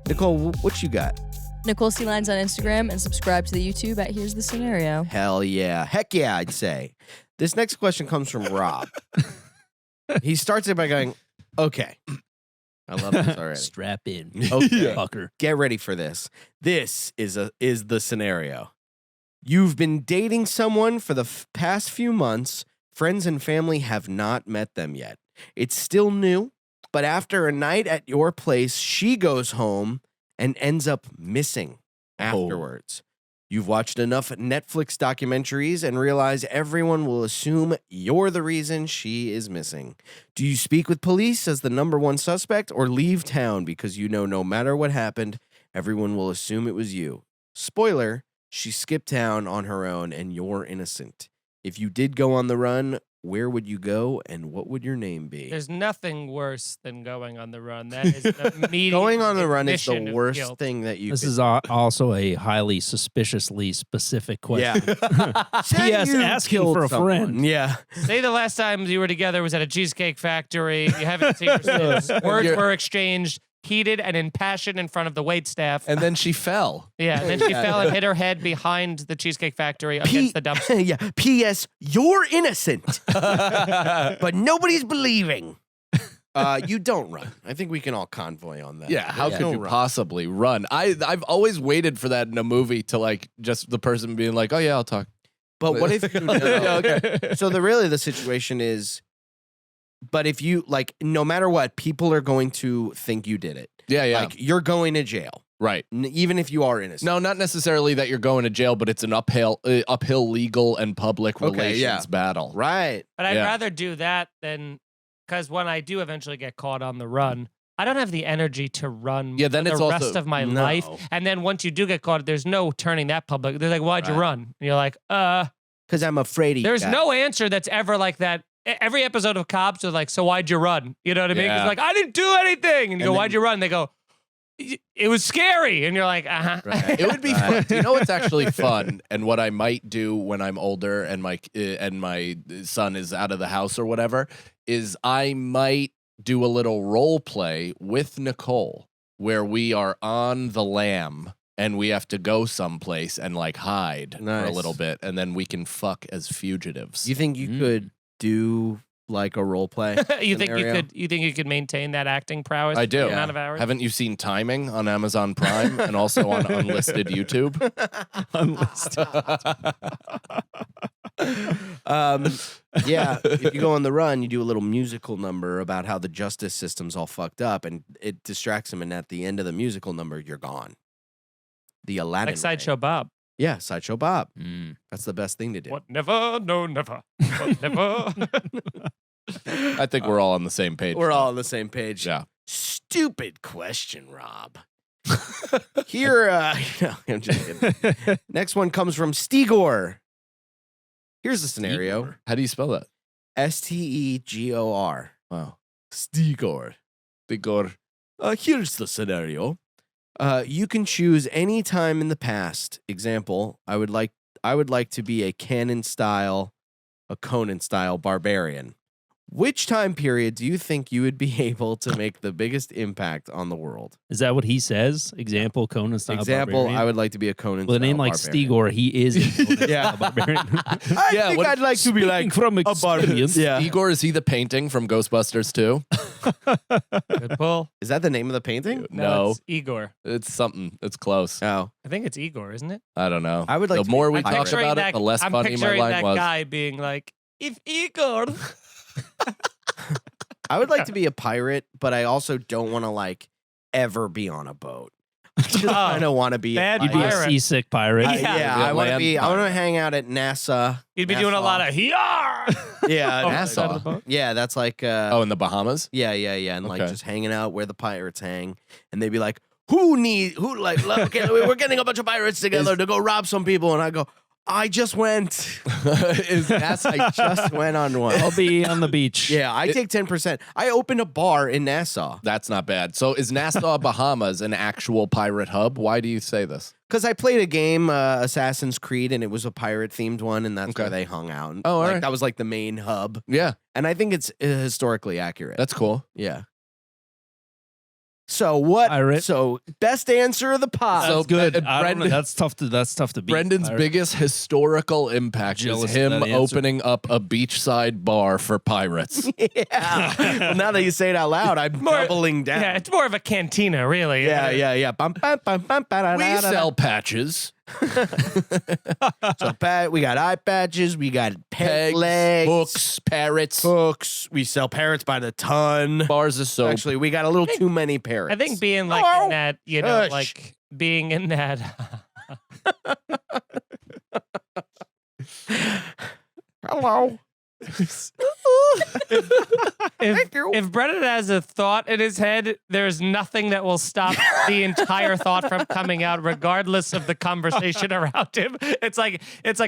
Nicole, what you got? Nicole C. Lines on Instagram, and subscribe to the YouTube at Here's the Scenario. Hell yeah. Heck yeah, I'd say. This next question comes from Rob. He starts it by going, okay. I love this already. Strap in. Okay. Fucker. Get ready for this. This is the scenario. You've been dating someone for the past few months. Friends and family have not met them yet. It's still new, but after a night at your place, she goes home and ends up missing afterwards. You've watched enough Netflix documentaries and realize everyone will assume you're the reason she is missing. Do you speak with police as the number one suspect, or leave town because you know no matter what happened, everyone will assume it was you? Spoiler, she skipped town on her own and you're innocent. If you did go on the run, where would you go and what would your name be? There's nothing worse than going on the run. That is the immediate Going on the run is the admission of worst guilt. thing that you This could is also a highly suspiciously specific question. Yeah. Say P.S. you asking killed for a someone. friend. Yeah. Say the last time you were together was at a Cheesecake Factory. You haven't seen her since. Words were exchanged, heated and impassioned in front of the waitstaff. And then she fell. Yeah, and then she fell and hit her head behind the Cheesecake Factory against the dumpster. Yeah. P.S. You're innocent, but nobody's believing. You don't run. I think we can all convoy on that. Yeah, how could Don't you run. possibly run? I've always waited for that in a movie, to like just the person being like, "Oh yeah, I'll talk." But what if you know? Yeah, okay. So the situation is, but if you like, no matter what, people are going to think you did it. Yeah, yeah. Like you're going to jail, Right. even if you are innocent. No, not necessarily that you're going to jail, but it's an uphill legal and public Okay, relations yeah. battle. Right. But I'd Yeah. rather do that than, because when I do eventually get caught on the run, I don't have the energy to run Yeah, then for it's the also- rest of my No. life. And then once you do get caught, there's no turning that public. They're like, why'd you Right. run? And you're like, Because I'm afraid of there's you. no answer that's ever like that. Every episode of Cops are like, so why'd you run? You know what I mean? Yeah. It's like, I didn't do anything. And you go, And why'd you run? They go, it was scary. And you're like, uh-huh. It would be fun. You know what's actually fun, and what I might do when I'm older and my son is out of the house or whatever, is I might do a little role play with Nicole where we are on the lam and we have to go someplace and like hide for a Nice. little bit, and then we can fuck as fugitives. You think you could do like a role play? You think scenario? you could maintain that acting prowess? I for do. the amount of hours? Haven't you seen Timing on Amazon Prime and also on unlisted YouTube? Yeah, if you go on the run, you do a little musical number about how the justice system's all fucked up, and it distracts them. And at the end of the musical number, you're gone. The Aladdin Like Sideshow way. Bob. Yeah, Sideshow Bob. Mm. That's the best thing to do. What never, no never. What never. I think we're all on the same page. We're all on the same page. Yeah. Stupid question, Rob. Here, no, I'm just kidding. Next one comes from Stegor. Here's the scenario. How do you spell that? Stegor. Wow. Stegor. Igor. Here's the scenario. You can choose any time in the past. Example, I would like to be a Conan style barbarian. Which time period do you think you would be able to make the biggest impact on the world? Is that what he says? Example, Conan style Example, barbarian? I would like to be a Conan With a style name like barbarian. Stegor, he is a Conan Yeah. style barbarian. I Yeah, think what- I'd like to be like Speaking from a barbarian. experience. Yeah. Igor, is he the painting from Ghostbusters 2? Good pull. Is that the name of the painting? No, It's Igor. it's something. It's close. Oh, I think it's Igor, isn't it? I don't know. I would like the to more be- we I'm talk picturing about it, the less I'm funny my picturing line that was. guy being like, if Igor. I would like to be a pirate, but I also don't want to like ever be on a boat. Just kind of want to be. Bad You'd be a pirate. seasick pirate. Yeah, I want to be. I want to hang out at NASA. You'd be doing a lot of yar. Yeah, Oh, NASA. side of the boat? Yeah, that's like. Oh, in the Bahamas? Yeah, and like Okay. just hanging out where the pirates hang, and they'd be like, okay, we're getting a bunch of pirates together to go rob some people, and I go, I just went. Is NASA? I just went on one. I'll be on the beach. Yeah, I take 10%. I opened a bar in Nassau That's not bad. So is Nassau, Bahamas an actual pirate hub? Why do you say this? because I played a game, Assassin's Creed, and it was a pirate themed one, and that's Okay. where they hung out. And, Oh, all like, right. that was like the main hub, Yeah, and I think it's historically accurate. that's cool. Yeah. So what? Pirate. So best answer of the pod. That's So, good. uh, I don't know. Brendan- That's tough to beat. Brendan's Pirate. biggest historical impact Jealous is of him that answer. opening up a beachside bar for pirates. Yeah. Well, now that you say it out loud, I'm More- doubling down. Yeah, it's more of a cantina, really. Yeah. Bum, bum, bum, bum, ba, We da, da, da. sell patches, So we got eye patches, we got peg pegs, legs, hooks, parrots, hooks. We sell parrots by the ton. bars of soap. Actually, we got a little too many parrots. I think being like Hello? in that, you know, Hush. like being in that. Hello. If Brennan has a thought in his head, there's nothing that will stop the entire thought from coming out, regardless of the conversation around him. It's like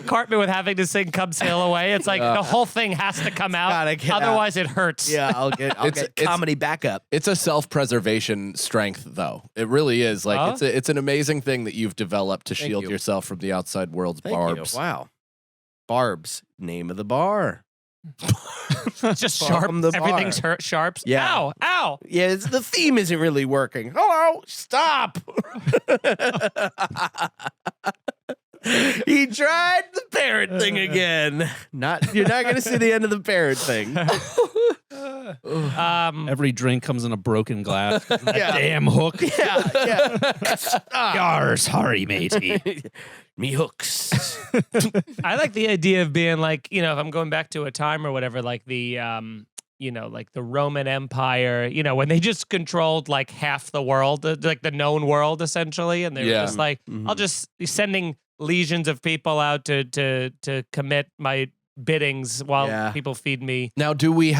Cartman with having to sing "Come Sail Away." It's like the whole thing has to come out, gotta get out. otherwise it hurts. Yeah, I'll get It's- comedy backup. It's a self-preservation strength, though. It really is. Like Huh? it's an amazing thing that you've developed to Thank shield you. yourself from the outside world's Thank barbs. you. Wow. Barbs, name of the bar. It's just Welcome sharp. to the bar. Everything's hurt. Sharps. Yeah. Ow! Ow! Yeah, the theme isn't really working. Hello, stop. He tried the parrot thing again. You're not gonna see the end of the parrot thing. Every drink comes in a broken glass. That Yeah. damn hook. Yeah. Yar, sorry, matey. Me hooks. I like the idea of being like, you know, if I'm going back to a time or whatever, like the, you know, like the Roman Empire, you know, when they just controlled like half the world, like the known world essentially, and they were Yeah. just like, I'll just be sending legions of people out to commit my biddings while Yeah. people feed me. Now, do we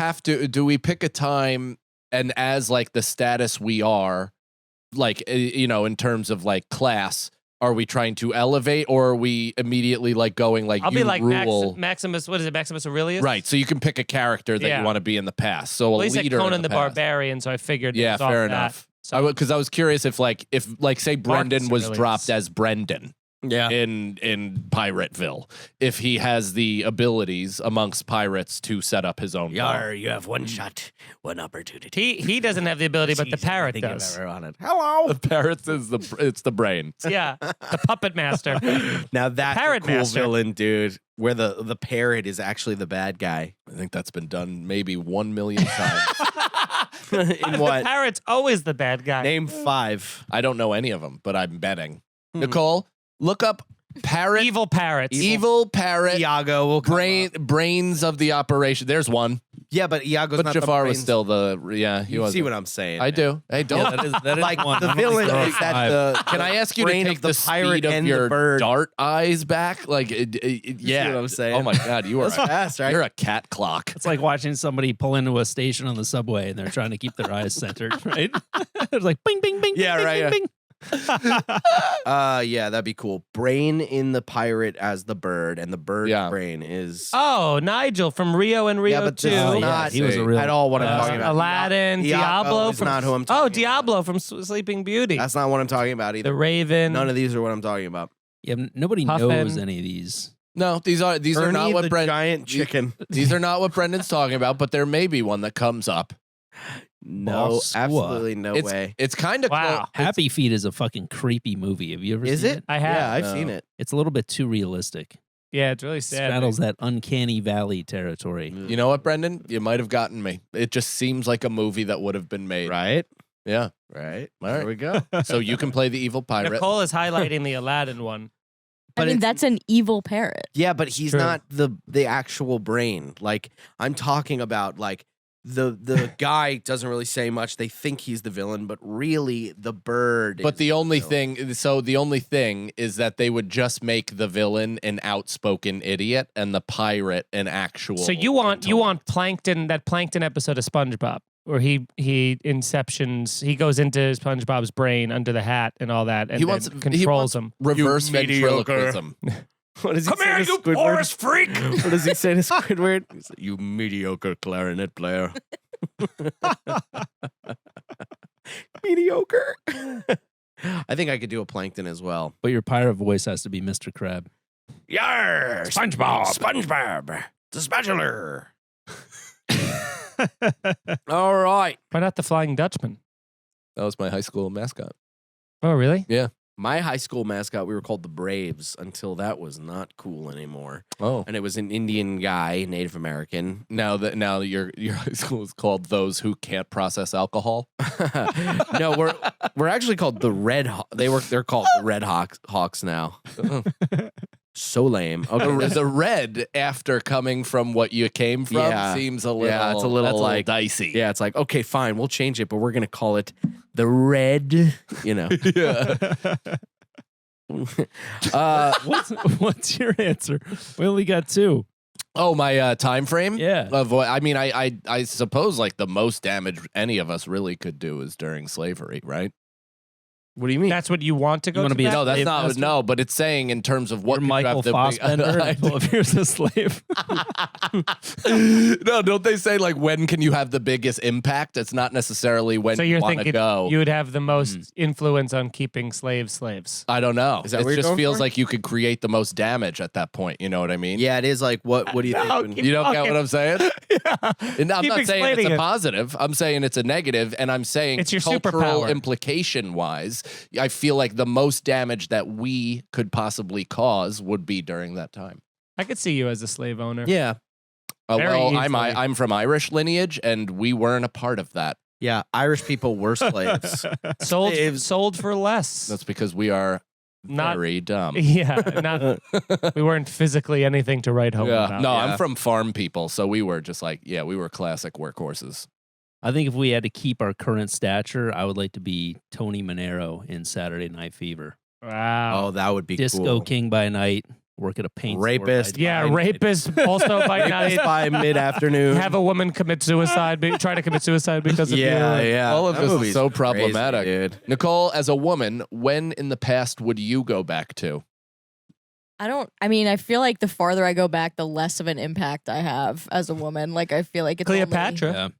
pick a time and as like the status we are, like, you know, in terms of like class, are we trying to elevate or are we immediately like going like I'll you be like rule? Maximus. What is it, Maximus Aurelius? Right. So you can pick a character that Yeah. you want to be in the past. So Well, a he said leader in Conan the past. Barbarian, so I figured. it Yeah, was off fair that. enough. So Because I was curious if say Brendan was Aurelius. dropped as Brendan Yeah. in Pirateville, if he has the abilities amongst pirates to set up his own bar. Yar, you have one shot, one opportunity. he doesn't have the ability, but the Season, I parrot think I've does. ever on it. Hello. The parrots is it's the brain. Yeah, the puppet master. Now that's a Parrot cool master. villain, dude. Where the parrot is actually the bad guy. I think that's been done maybe 1 million times. In The what? parrot's always the bad guy. Name 5. I don't know any of them, but I'm betting. Nicole, look up parrot, Evil parrots. evil parrot, Iago will come up. brains of the operation. There's one, Yeah, but Iago's but not Jafar the was brains. still he You was. see what I'm saying? I do. Hey, don't. That is Like one. the I'm gonna villain throw is that five. the Can I ask you to brain take of the the pirate speed of and your the bird. dart eyes back? Like, yeah. what I'm saying? Oh my God, you are That's fast, right? You're a cat clock. It's like watching somebody pull into a station on the subway and they're trying to keep their eyes centered, right? It's like bing, bing, bing. Yeah, bing, right, Bing, yeah. bing. Yeah, that'd be cool. Brain in the pirate as the bird, and the bird's Yeah. brain is. Oh, Nigel from Rio and Rio yeah, but 2. this is Oh, yeah, not he was a real- at all what I'm Uh, talking about. Aladdin, Iago Diablo is from not who I'm talking about. Diablo from Sleeping Beauty. That's not what I'm talking about either. the Raven. None of these are what I'm talking about. Yeah, nobody Puffin. knows any of these. No, these are not Ernie what the Brendan. giant chicken. These are not what Brendan's talking about, but there may be one that comes up. No, Boss absolutely no it's way. it's kind of Wow. Happy Feet is a fucking creepy movie. Have you ever Is seen it? I have. Yeah, I've No. seen it. It's a little bit too realistic. Yeah, it's really sad. Straddles that uncanny valley territory. You know what, Brendan? You might have gotten me. It just seems like a movie that would have been made. Right? Yeah. Right. All right. There we go. So you can play the evil pirate. Nicole is highlighting the Aladdin one. I But mean, it's- that's an evil parrot. Yeah, but he's True. not the actual brain. Like I'm talking about like the guy doesn't really say much. They think he's the villain, but really the bird. But is the only villain. thing is that they would just make the villain an outspoken idiot and the pirate an actual. So you want Plankton, that Plankton episode of SpongeBob where he inceptions, he goes into SpongeBob's brain under the hat and all that, and He then wants controls him. reverse You mediocre. ventriloquism. What does he Come say here, to you Squidward? porous freak! What does he say to Squidward? He's like, you mediocre clarinet player. Mediocre. I think I could do a Plankton as well. But your pirate voice has to be Mr. Crab. Yar! SpongeBob! The spatula! All right. Why not the Flying Dutchman? That was my high school mascot. Oh, really? My high school mascot, we were called the Braves until that was not cool anymore. Oh, And it was an Indian guy, Native American. now your high school is called those who can't process alcohol. No, we're actually called the Red they're called the Red Hawks now. So lame. Okay. The red after coming from what you came from Yeah. seems a little. Yeah, it's a little that's like- dicey. Yeah, it's like, okay, fine, we'll change it, but we're gonna call it the Red, you know. Yeah. What's your answer? We only got two. Oh, my time frame. Yeah. Of what I mean, I suppose like the most damage any of us really could do is during slavery, right? What do you mean? That's what you want to go wanna to be back? No, that's slave not. master? No, but it's saying in terms of what You're could you have Michael the Fassbender I- in 12 Years a Slave. No, don't they say like when can you have the biggest impact? It's not necessarily when So you you're want to thinking go. you would have the most influence on keeping slaves. I don't know. Is that It what you're just going feels for? like you could create the most damage at that point. You know what I mean? Yeah, it is like what do you think? No, when- keep- You don't get Okay. what I'm saying? And I'm Keep not saying it's explaining a it. positive. I'm saying it's a negative, and I'm saying It's your cultural superpower. implication wise, I feel like the most damage that we could possibly cause would be during that time. I could see you as a slave owner. Yeah. Very Well, easily. I'm from Irish lineage, and we weren't a part of that. Yeah, Irish people were slaves. Sold for less. That's because we are Not- very dumb. we weren't physically anything to write home about. No, Yeah. I'm from farm people, so we were just like, we were classic workhorses. I think if we had to keep our current stature, I would like to be Tony Manero in Saturday Night Fever. Wow. Oh, that would be Disco cool. King by night, work at a paint store Rapist. by Yeah, night. rapist also by Rapist night. by mid-afternoon. Have a woman commit suicide, try to commit suicide because of yeah, you. yeah. All of That this is movie's so crazy, problematic. dude. Nicole, as a woman, when in the past would you go back to? I feel like the farther I go back, the less of an impact I have as a woman. Like, I feel like it's Cleopatra.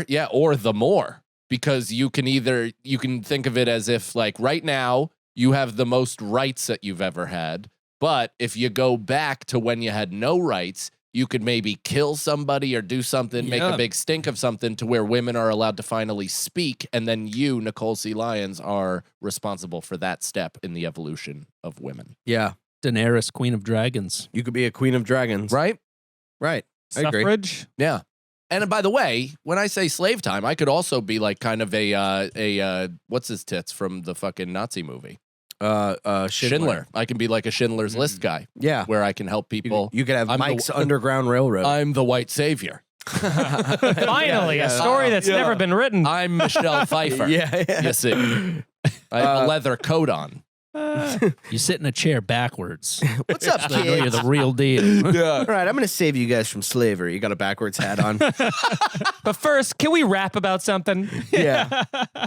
Yeah. Or the more, because you can think of it as if like right now you have the most rights that you've ever had, but if you go back to when you had no rights, you could maybe kill somebody or do something, make a Yeah. big stink of something to where women are allowed to finally speak, and then you, Nicole C. Lyons, are responsible for that step in the evolution of women. Yeah, Daenerys, Queen of Dragons. you could be a queen of dragons. Right? Right. I agree. Suffrage. Yeah. And by the way, when I say slave time, I could also be like kind of a what's his tits from the fucking Nazi movie? Schindler. I can be like a Schindler's List guy Yeah. where I can help people. You could have I'm the- Mike's Underground Railroad. I'm the white savior. Finally, a story that's Yeah. never been written. I'm Michelle Pfeiffer. yeah. You see. I have a leather coat on. You sit in a chair backwards. What's up, I know you're kids? the real deal. All right, I'm going to save you guys from slavery. You got a backwards hat on. But first, can we rap about something? Yeah.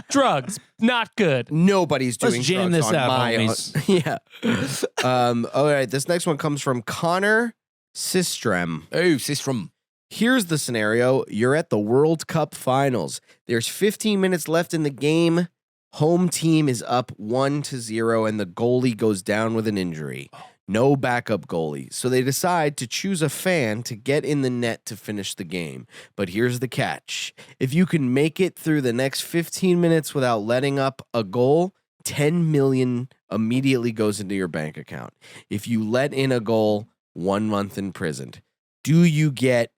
Drugs, not good. Nobody's Let's doing jam drugs this on out, my homies. yeah. All right, this next one comes from Connor Systrem. Oh, Sistrum. Here's the scenario. You're at the World Cup finals. There's 15 minutes left in the game. Home team is up 1-0 and the goalie goes down with an injury. No backup goalie. So they decide to choose a fan to get in the net to finish the game. But here's the catch. If you can make it through the next 15 minutes without letting up a goal, 10 million immediately goes into your bank account. If you let in a goal, 1 month imprisoned. Do you get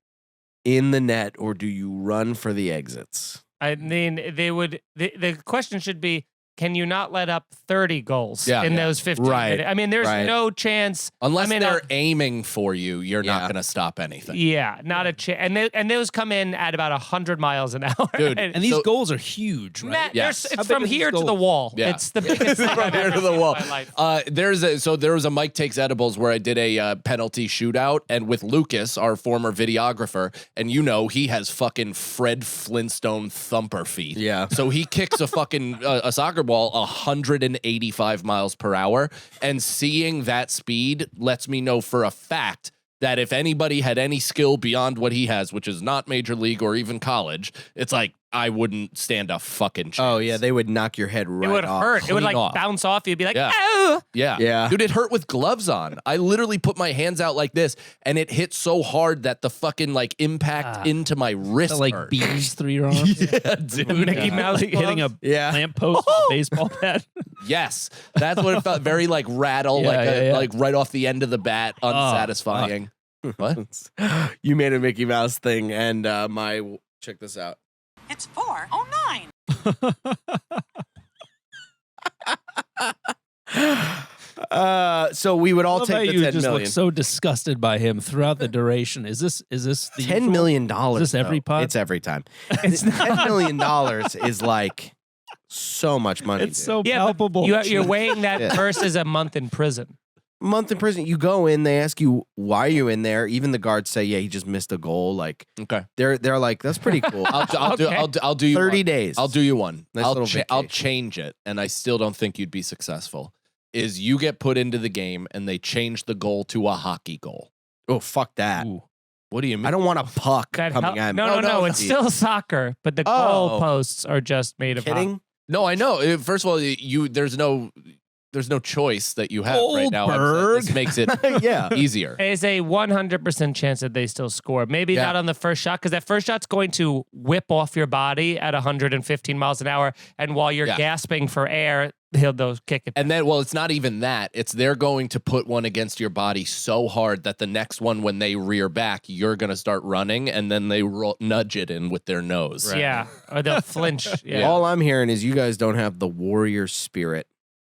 in the net or do you run for the exits? I mean, they would. The question should be: can you not let up 30 goals in those 15 Right. minutes? I mean, there's no chance. Unless I mean, they're aiming for you, you're not going to stop anything. Yeah, not a chance. And those come in at about 100 miles an hour. Dude, And these goals are huge, right? Matt, Yes. it's How big from are these here to the goals? wall. Yeah. It's the biggest thing I've here ever to the seen wall. in my life. There was a Mike Takes Edibles where I did a penalty shootout, and with Lucas, our former videographer, and he has fucking Fred Flintstone thumper feet. Yeah. So he kicks a fucking a soccer ball 185 miles per hour, and seeing that speed lets me know for a fact that if anybody had any skill beyond what he has, which is not major league or even college, it's like I wouldn't stand a fucking chance. Oh yeah, they would knock your head right It would off. hurt. It would Clean like off. bounce off. You'd be like, Yeah. oh. Yeah. Yeah. Dude, it hurt with gloves on. I literally put my hands out like this, and it hit so hard that the fucking like impact into my wrist That, like hurt. bees through your arms. Yeah, dude. Mickey Mouse Like hitting a Yeah. lamppost with a baseball bat. Yes. That's what it felt. Very like rattle, Yeah, like right off the end of the bat, unsatisfying. What? You made a Mickey Mouse thing, and check this out. It's 409. So we would all Love how take the you 10 just million. look so disgusted by him throughout the duration. Is this the $10 usual? million. Is this every though. pod? It's every time. It's $10 million is like so much money. It's dude. so Yeah, palpable. but you're weighing that Yeah. versus a month in prison. Month in prison. You go in, they ask you why are you in there. Even the guards say, yeah, he just missed a goal. Like Okay. they're like, that's pretty cool. I'll do you 30 one. days. I'll do you one. Nice I'll little I'll vacation. change it, and I still don't think you'd be successful. Is you get put into the game and they change the goal to a hockey goal. Oh, fuck that. Ooh. What do you mean? I don't want a puck That coming at me. no. It's still soccer, but the Oh. goal posts are just made of Kidding? No, I know. First of all, there's no choice that you have right now. Goldberg. This makes it Yeah. easier. There's a 100% chance that they still score. Maybe Yeah. not on the first shot, because that first shot's going to whip off your body at 115 miles an hour, and while you're Yeah. gasping for air, they'll kick it. And then, well, it's not even that. It's they're going to put one against your body so hard that the next one, when they rear back, you're going to start running, and then they nudge it in with their nose. Yeah, or they'll flinch. Yeah. All I'm hearing is you guys don't have the warrior spirit.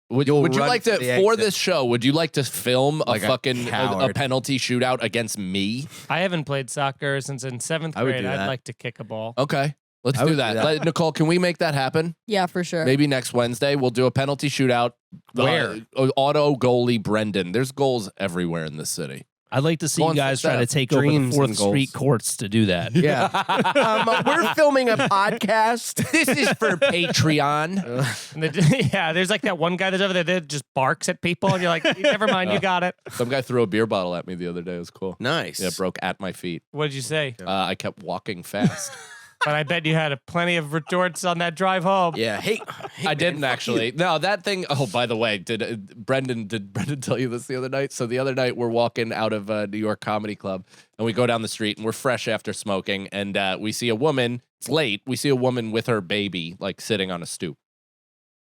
Would You'll you run like to, for the for exit. this show, would you like to film Like a a fucking coward. penalty shootout against me? I haven't played soccer since in 7th I would grade. do I'd that. like to kick a ball. Okay. Let's I would do do that. that. Nicole, can we make that happen? Yeah, for sure. Maybe next Wednesday we'll do a penalty shootout. Where? Auto goalie Brendan. There's goals everywhere in this city. I'd like to see Go you on, guys step. try to take over Dreams the and 4th Street goals. courts to do that. Yeah. We're filming a podcast. This is for Patreon. And yeah, there's like that one guy that's over there that just barks at people, and you're like, never mind, you got it. Some guy threw a beer bottle at me the other day. It was cool. Nice. Yeah, it broke at my feet. What did you say? I kept walking fast. But I bet you had plenty of retorts on that drive home. Yeah. Hey, I didn't actually. No, that thing. Oh, by the way, did Brendan tell you this the other night? So the other night we're walking out of New York Comedy Club, and we go down the street, and we're fresh after smoking, and we see a woman. It's late. We see a woman with her baby, like sitting on a stoop.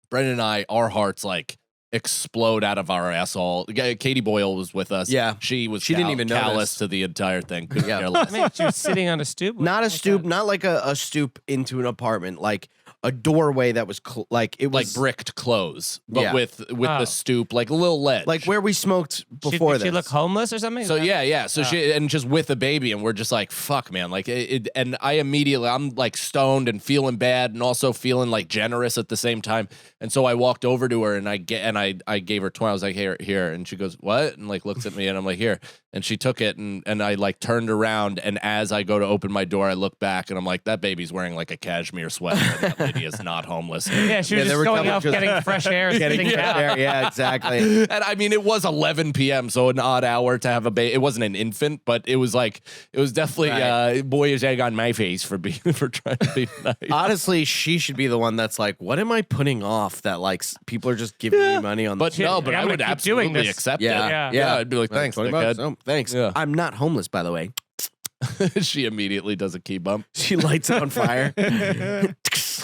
Brendan and I, our hearts like explode out of our asshole. Katie Boyle was with us. Yeah. she She didn't even callous notice. to the entire thing. Couldn't Yeah. care less. I mean, she was sitting on a stoop. Not a What's stoop, that? not like a stoop into an apartment, like a doorway that was like it Like was bricked clothes, but Yeah. with Oh. the stoop, like a little ledge. like where we smoked before Did this. she look homeless or something? So yeah. So she and just with a baby, and we're just like, fuck, man. Like and I immediately, I'm like stoned and feeling bad, and also feeling like generous at the same time. And so I walked over to her, and I gave her 20. I was like, here, and she goes, what? And like looks at me, and I'm like, here. And she took it, and I like turned around, and as I go to open my door, I look back, and I'm like, that baby's wearing like a cashmere sweater. And that lady is not homeless. Yeah, she was Yeah, they just were going coming out just- getting fresh air, Getting sitting down. there. Yeah, exactly. And I mean, it was 11 p.m., so an odd hour to have a baby. It wasn't an infant, but it was definitely Right. boyish egg on my face for trying to be nice. Honestly, she should be the one that's like, what am I putting off that like people are just giving me money on But the no, but I'm I gonna would keep absolutely doing this. accept Yeah. it. Yeah. I'd be like, thanks, 20 bucks. dickhead. Oh, thanks. Yeah. I'm not homeless, by the way. She immediately does a key bump. She lights it on fire.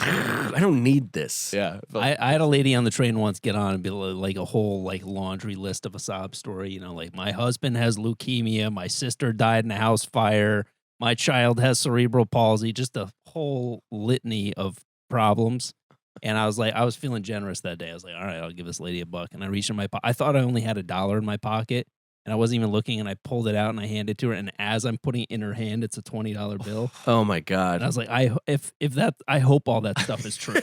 I don't need this. Yeah. I had a lady on the train once get on and be like a whole like laundry list of a sob story. You know, like my husband has leukemia, my sister died in a house fire, my child has cerebral palsy, just a whole litany of problems. And I was feeling generous that day. I was like, all right, I'll give this lady $1. And I reached in my pocket. I thought I only had $1 in my pocket. And I wasn't even looking, and I pulled it out and I handed it to her. And as I'm putting it in her hand, it's a $20 bill. Oh my God. And I was like, I hope all that stuff is true.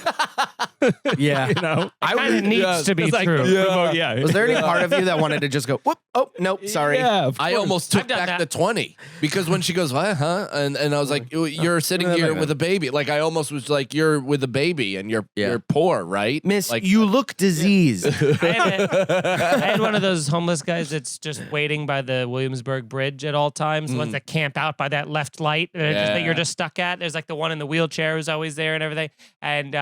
Yeah. You know, It needs to be It's like, true. yeah. Was there any part of you that wanted to just go, whoop, oh, nope, sorry. Yeah, of I course. almost took I've done back that. the 20 because when she goes, what, huh? And I was like, you're sitting here with a baby. Like I almost was like, you're with a baby and you're poor, right? Miss, like, you look diseased. I had one of those homeless guys that's just waiting by the Williamsburg Bridge at all times. The ones that camp out by that left light that you're just stuck at. There's like the one in the wheelchair who's always there and everything. And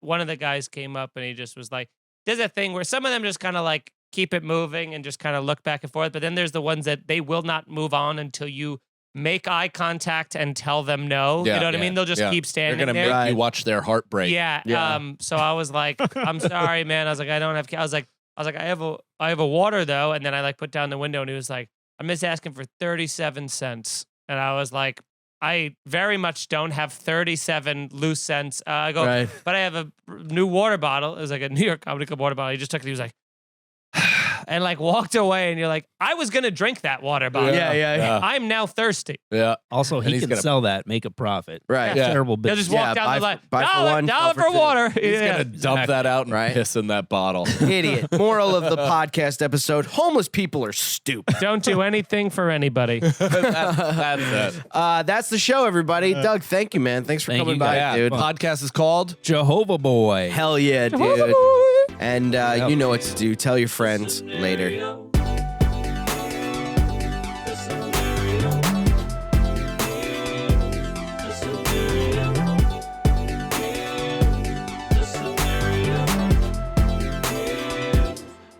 one of the guys came up and he just was like, there's a thing where some of them just kind of like keep it moving and just kind of look back and forth. But then there's the ones that they will not move on until you make eye contact and tell them no. Yeah, you know what I yeah, mean? They'll just keep they're standing gonna there. make you watch their heart break. Yeah. Yeah. So I was like, I'm sorry, man. I was like, I don't have. I was like, I have a water though. And then I like put down the window and he was like, I'm just asking for 37 cents. And I was like, I very much don't have 37 loose cents. I go, Right. but I have a new water bottle. It was like a New York Comedy Club water bottle. He just took it. He was like, and like walked away. And you're like, I was gonna drink that water bottle. Yeah. I'm now thirsty. Yeah. Also, And he he's can gonna- sell that, make a profit. Right. Yeah. Terrible They'll business. just walk down buy the line. buy for one, Dollar sell for for two. water. He's gonna dump that out and Right. piss in that bottle. Idiot. Moral of the podcast episode, homeless people are stupid. Don't do anything for anybody. That's it. That's the show, everybody. Doug, thank you, man. Thanks for Thank coming you, by, guys. dude. Podcast is called Jehovah Boy. Hell yeah, dude. And you know what to do. Tell your friends later.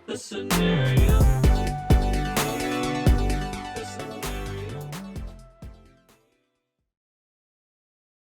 The scenario.